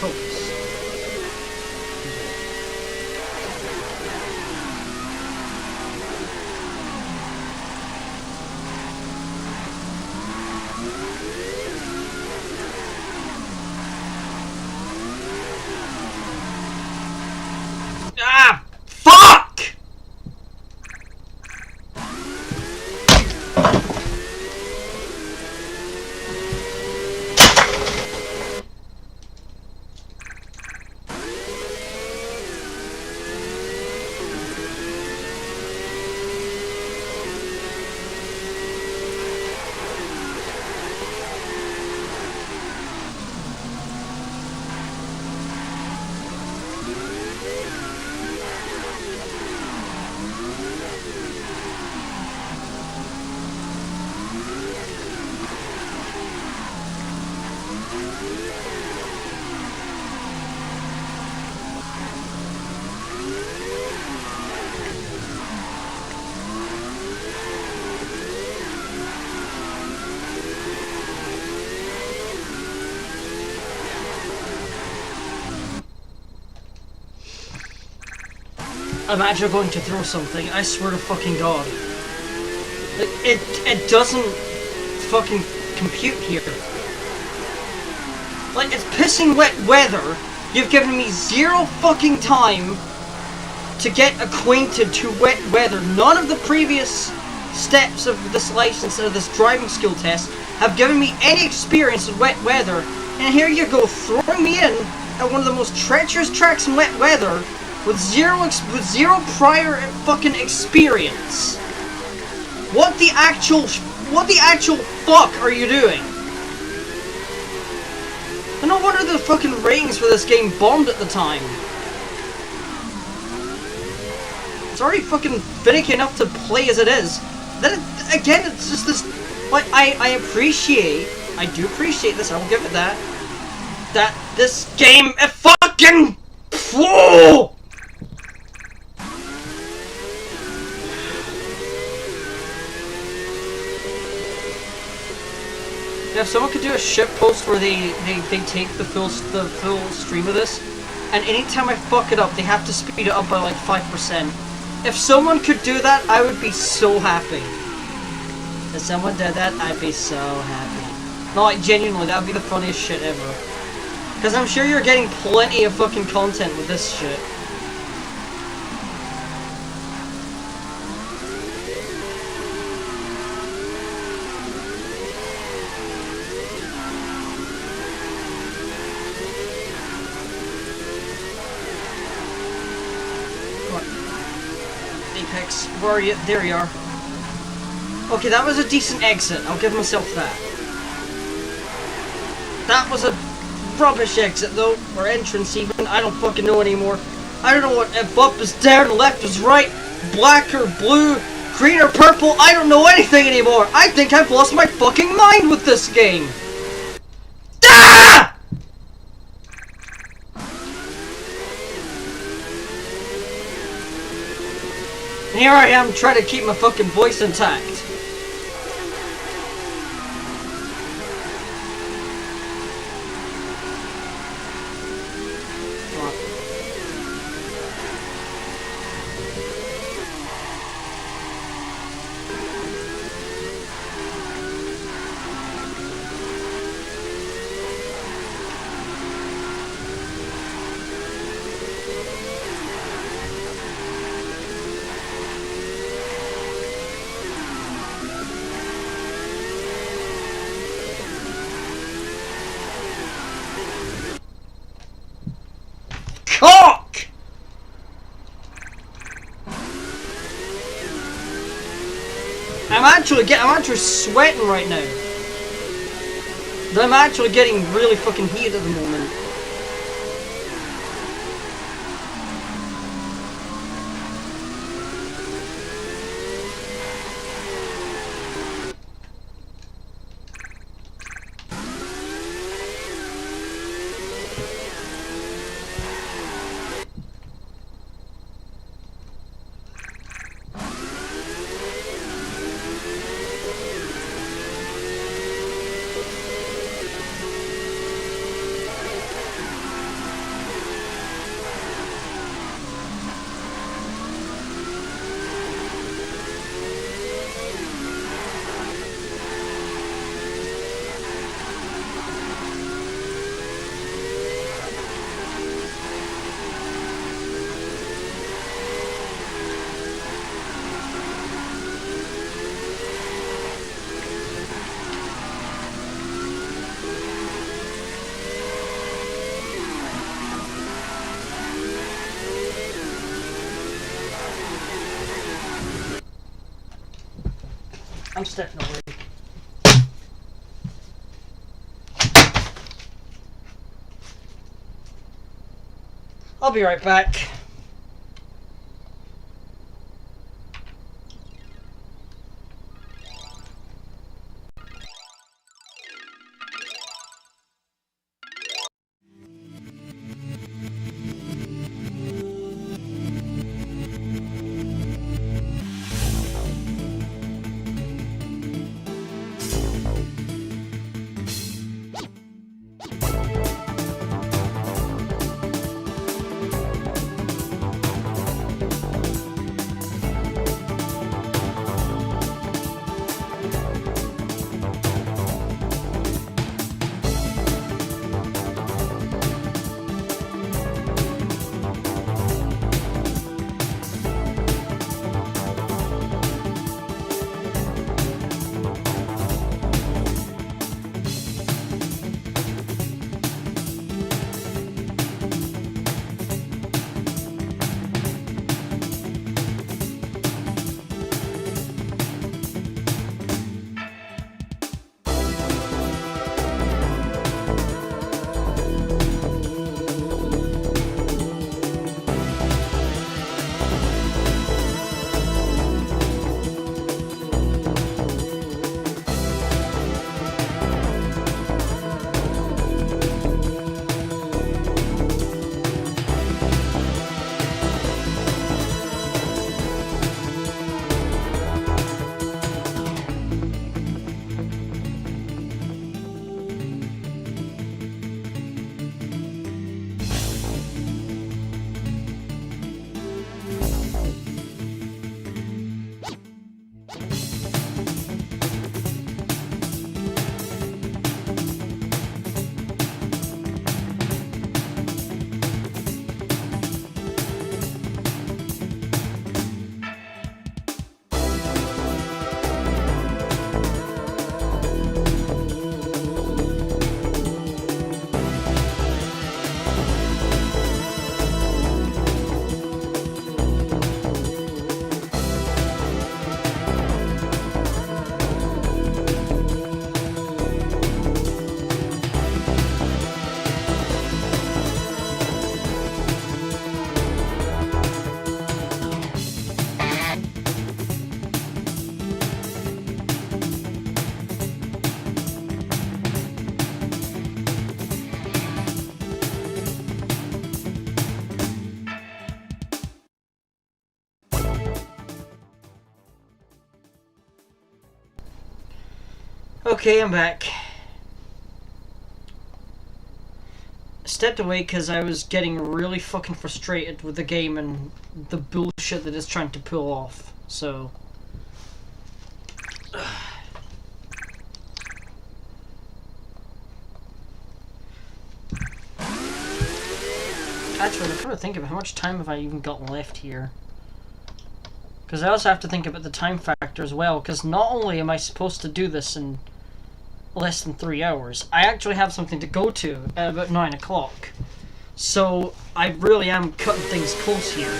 Focus. Ah! Fuck! Imagine going to throw something, I swear to fucking god. It doesn't fucking compute here. Like, it's pissing wet weather. You've given me zero fucking time to get acquainted to wet weather. None of the previous steps of this license or this driving skill test have given me any experience in wet weather. And here you go, throwing me in at one of the most treacherous tracks in wet weather with zero prior fucking experience. What the actual fuck are you doing? And no wonder the fucking ratings for this game bombed at the time. It's already fucking finicky enough to play as it is. Then again, it's just this. Like, I do appreciate this. I'll give it that. That this game is fucking. Whoa! If someone could do a ship post where they take the full stream of this, and anytime I fuck it up, they have to speed it up by like 5%. If someone could do that, I would be so happy. If someone did that, I'd be so happy. No, like, genuinely, that would be the funniest shit ever. Because I'm sure you're getting plenty of fucking content with this shit. Apex, where are you? There you are. Okay, that was a decent exit. I'll give myself that. That was a rubbish exit, though, or entrance even. I don't fucking know anymore. I don't know what if up is down, left is right, black or blue, green or purple. I don't know anything anymore. I think I've lost my fucking mind with this game. Ah! And here I am trying to keep my fucking voice intact. cock! I'm actually sweating right now. I'm actually getting really fucking heated at the moment. I'm stepping away. I'll be right back. Okay, I'm back. Stepped away because I was getting really fucking frustrated with the game and the bullshit that it's trying to pull off, so... Actually, I'm trying to think of how much time have I even got left here. Because I also have to think about the time factor as well, because not only am I supposed to do this in less than 3 hours, I actually have something to go to at about 9 o'clock. So I really am cutting things close here.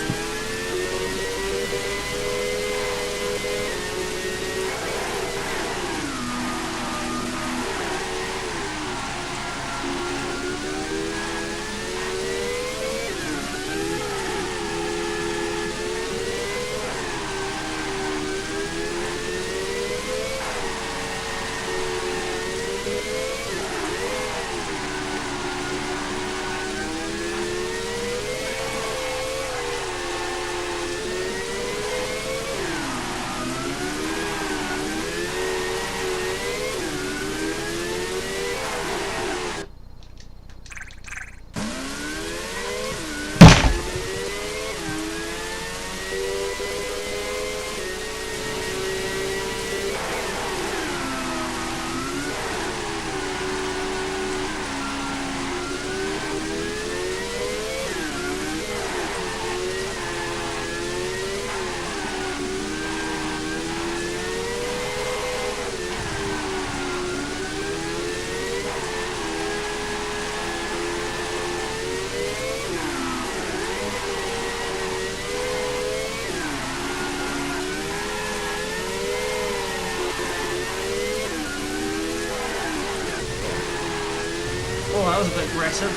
Oh, that was a bit aggressive.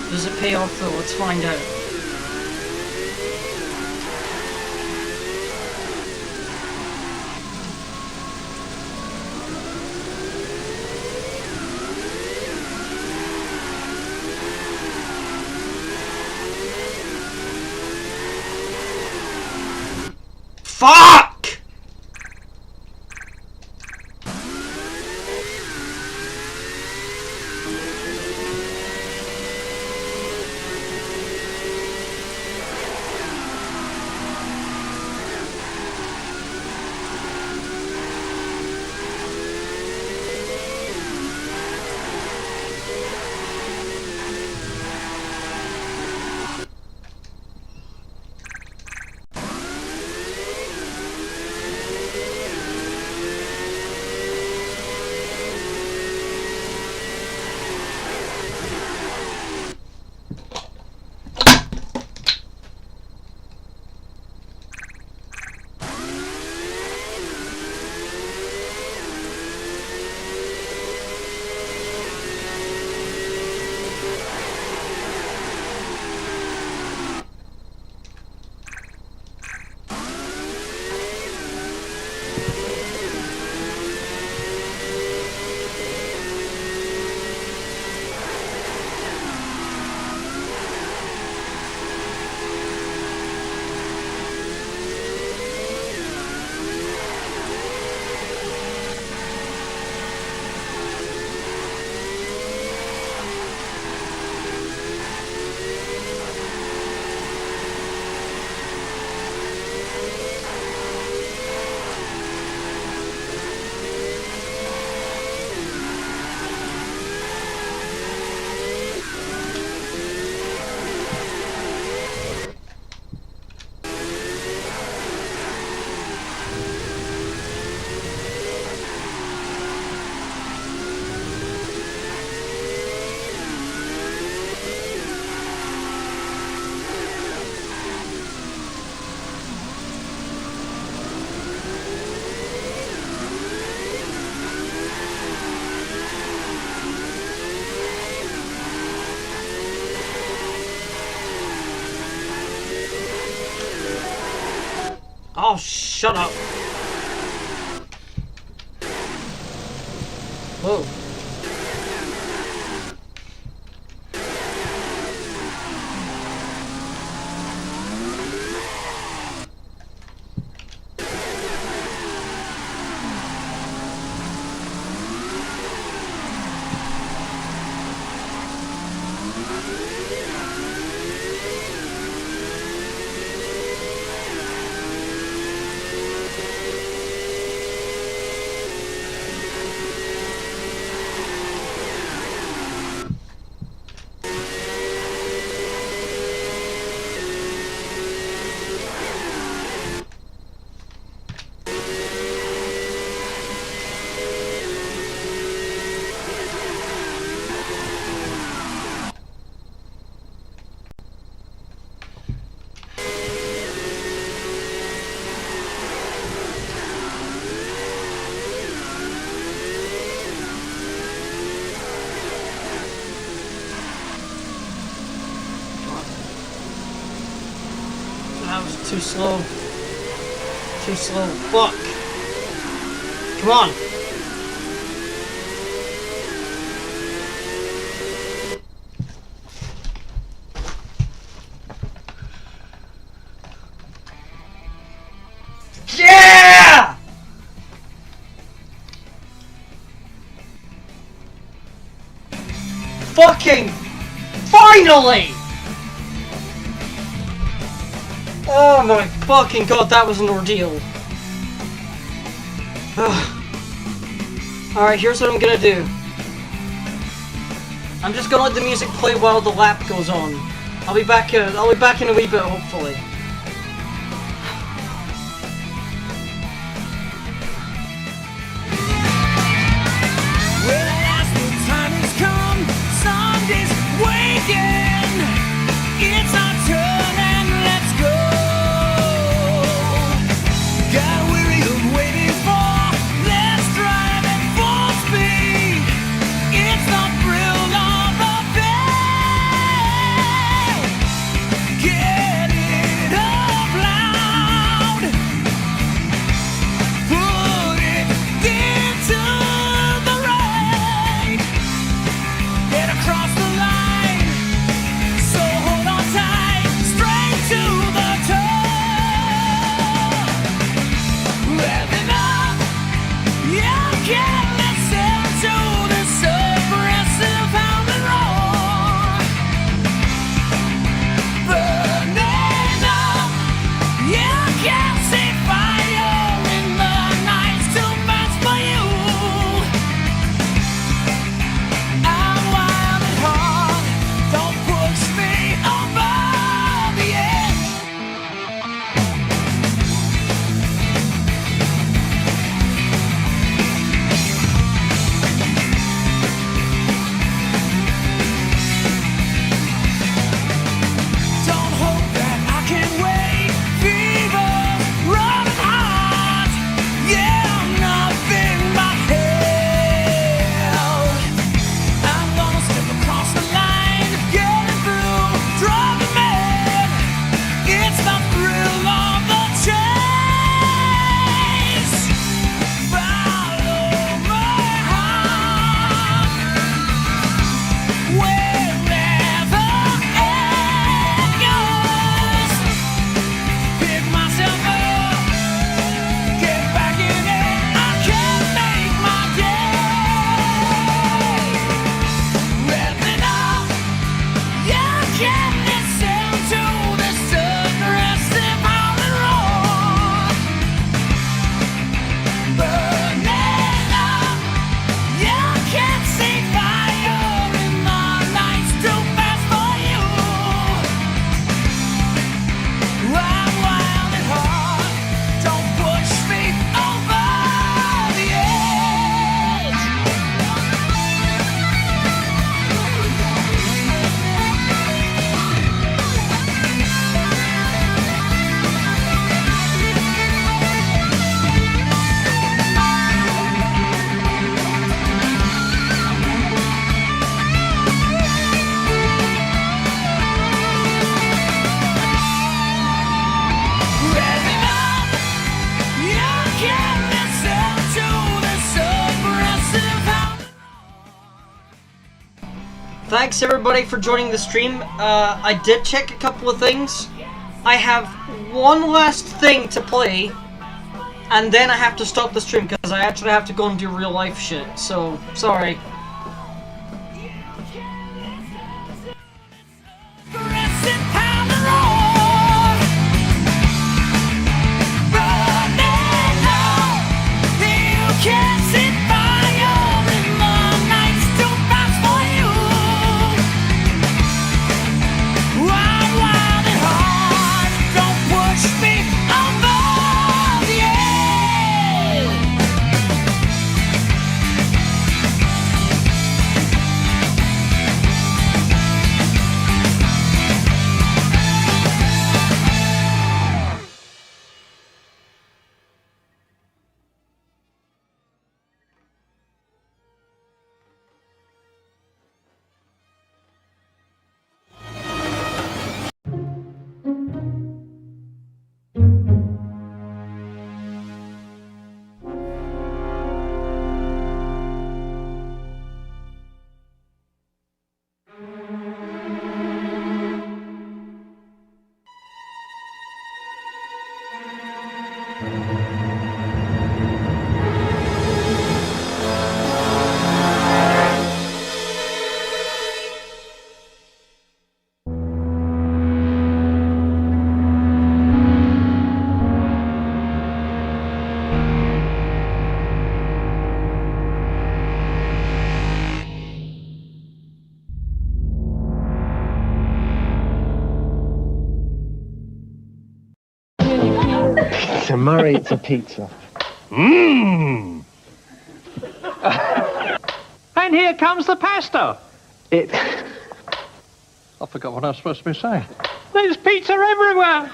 Does it pay off though? Let's find out. Fuck! Oh, shut up. Whoa. Too slow. Too slow. Fuck. Come on. Yeah! Fucking finally! Oh my fucking god, that was an ordeal. Alright, here's what I'm gonna do. I'm just gonna let the music play while the lap goes on. I'll be back in a wee bit, hopefully. It's our turn and let's go. Got weary of waiting for. Let's drive at full speed. It's the thrill of the day. Get it up loud. Put it into the right. Get across the line. Thanks everybody for joining the stream. I did check a couple of things. I have one last thing to play, and then I have to stop the stream because I actually have to go and do real life shit. So, sorry. pizza, Murray, it's a pizza. Mmm! And here comes the pasta. It... I forgot what I was supposed to be saying. There's pizza everywhere.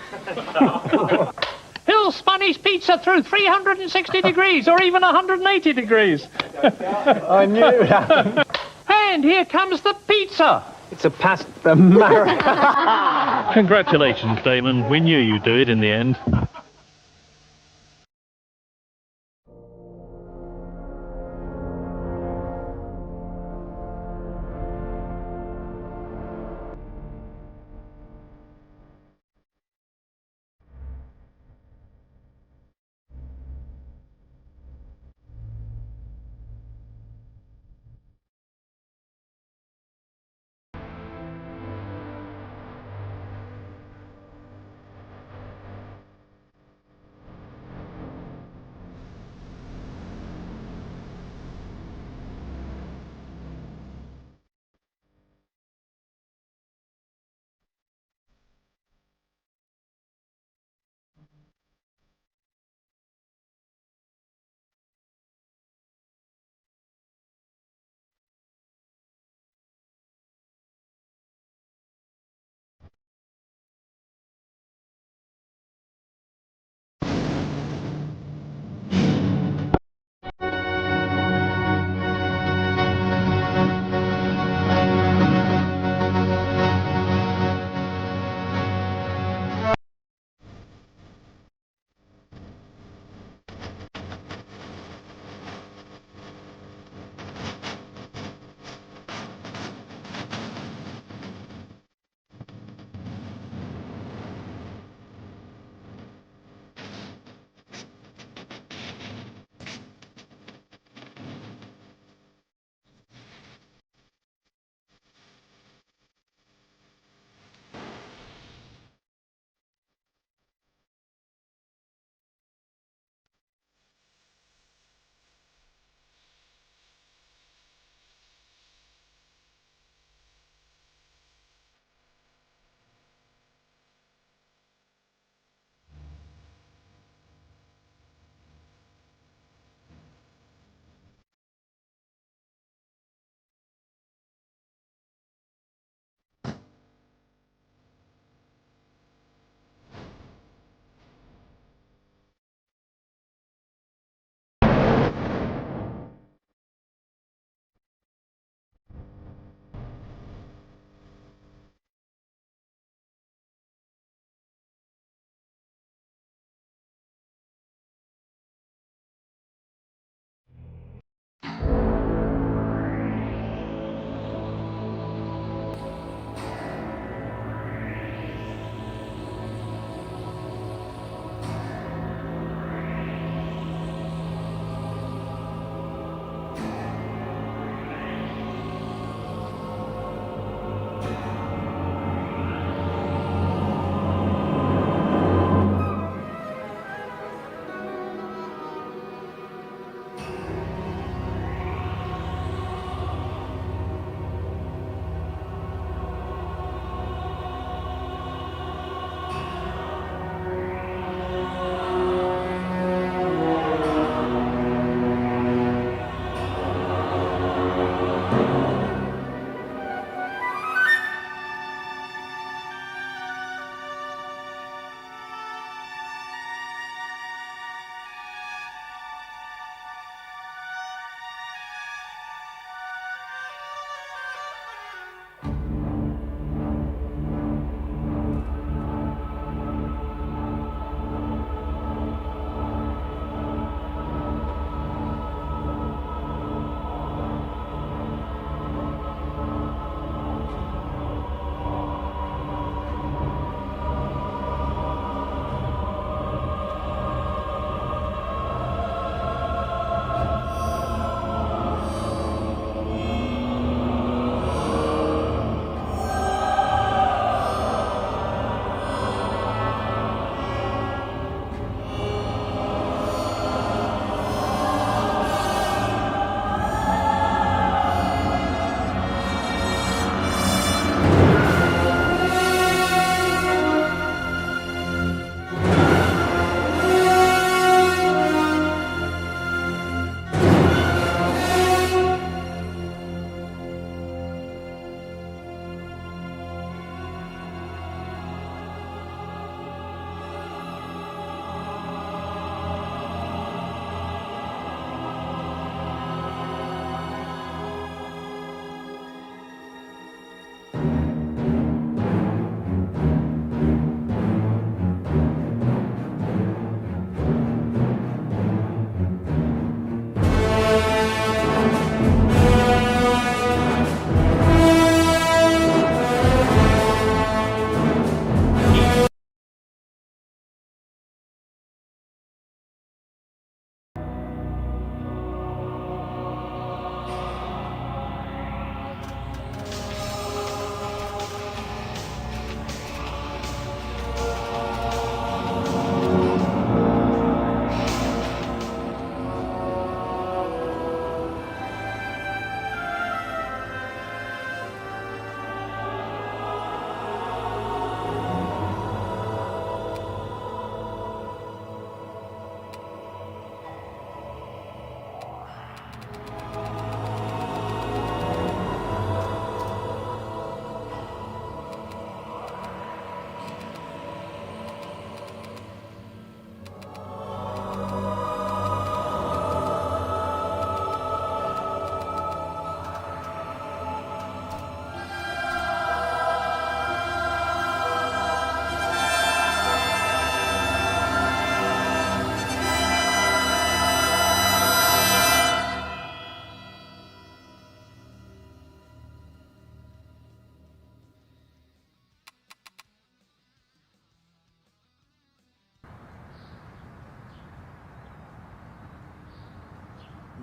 Hill spun his pizza through 360 degrees or even 180 degrees. I knew that. And here comes the pizza. It's a pasta, Murray. Congratulations, Damon. We knew you'd do it in the end.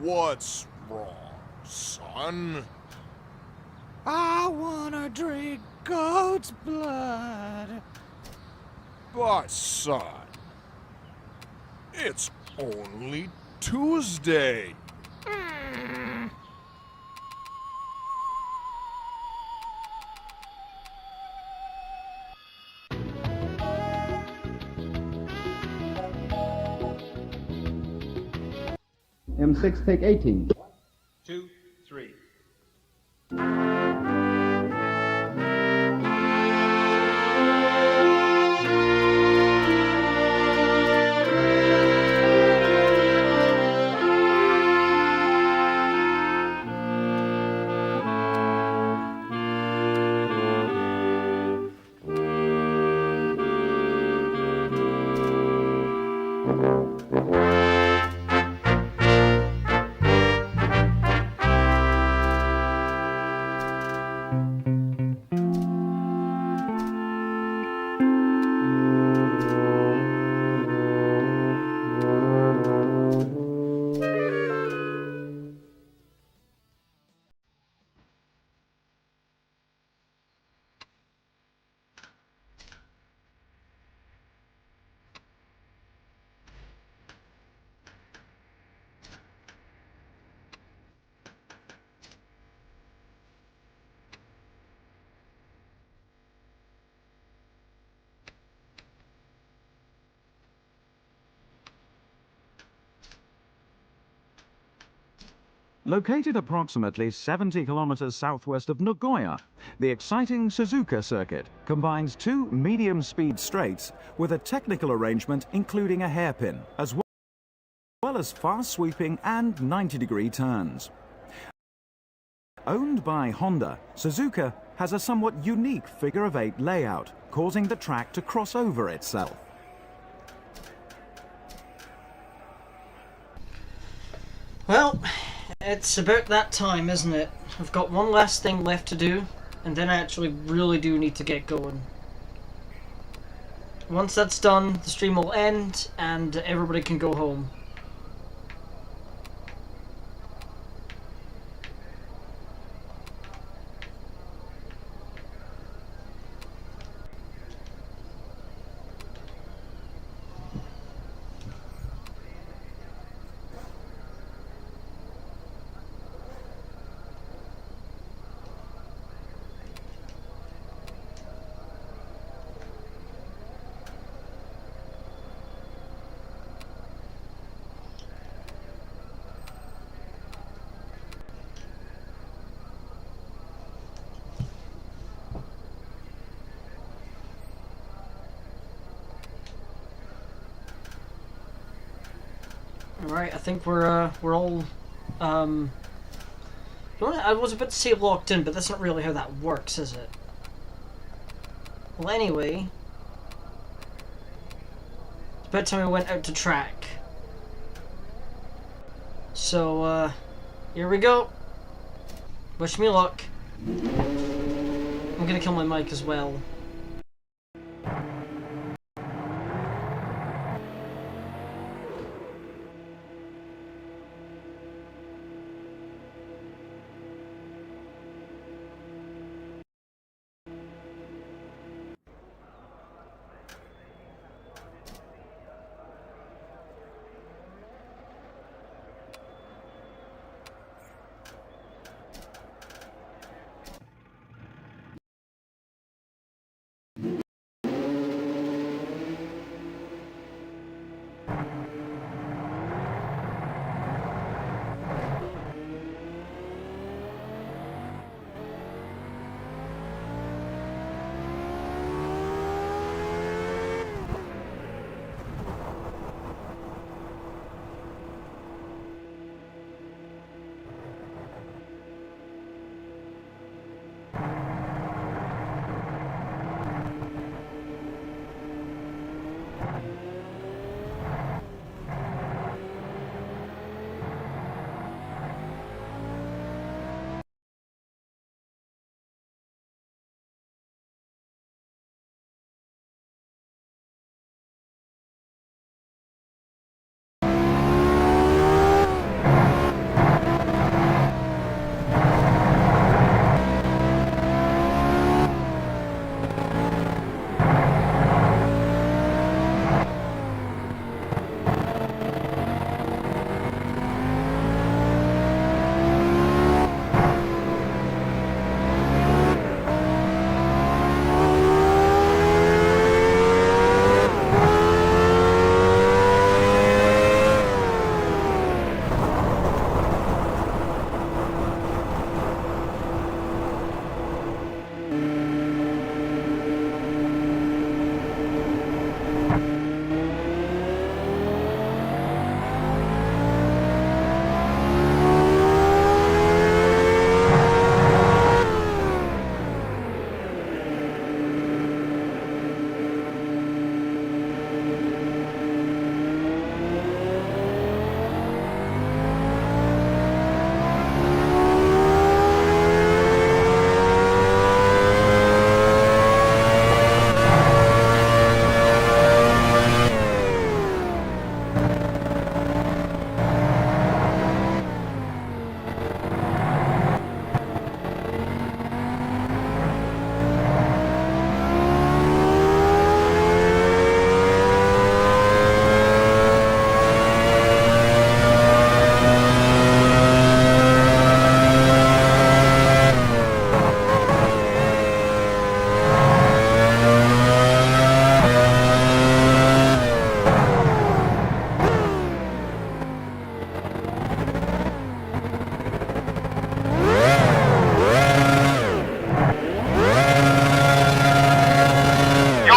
What's wrong, son? I wanna drink goat's blood. But, son, it's only Tuesday. M6, take 18. 2, 3. Located approximately 70 kilometers southwest of Nagoya, the exciting Suzuka circuit combines two medium-speed straights with a technical arrangement including a hairpin, as well as fast-sweeping and 90-degree turns. Owned by Honda, Suzuka has a somewhat unique figure-of-8 layout, causing the track to cross over itself. Well, it's about that time, isn't it? I've got one last thing left to do, and then I actually really do need to get going. Once that's done, the stream will end, and everybody can go home. Alright, I think we're all, I was about to say locked in, but that's not really how that works, is it? Well, anyway, it's about time we went out to track. So, here we go. Wish me luck. I'm gonna kill my mic as well.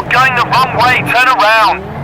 You're going the wrong way, turn around.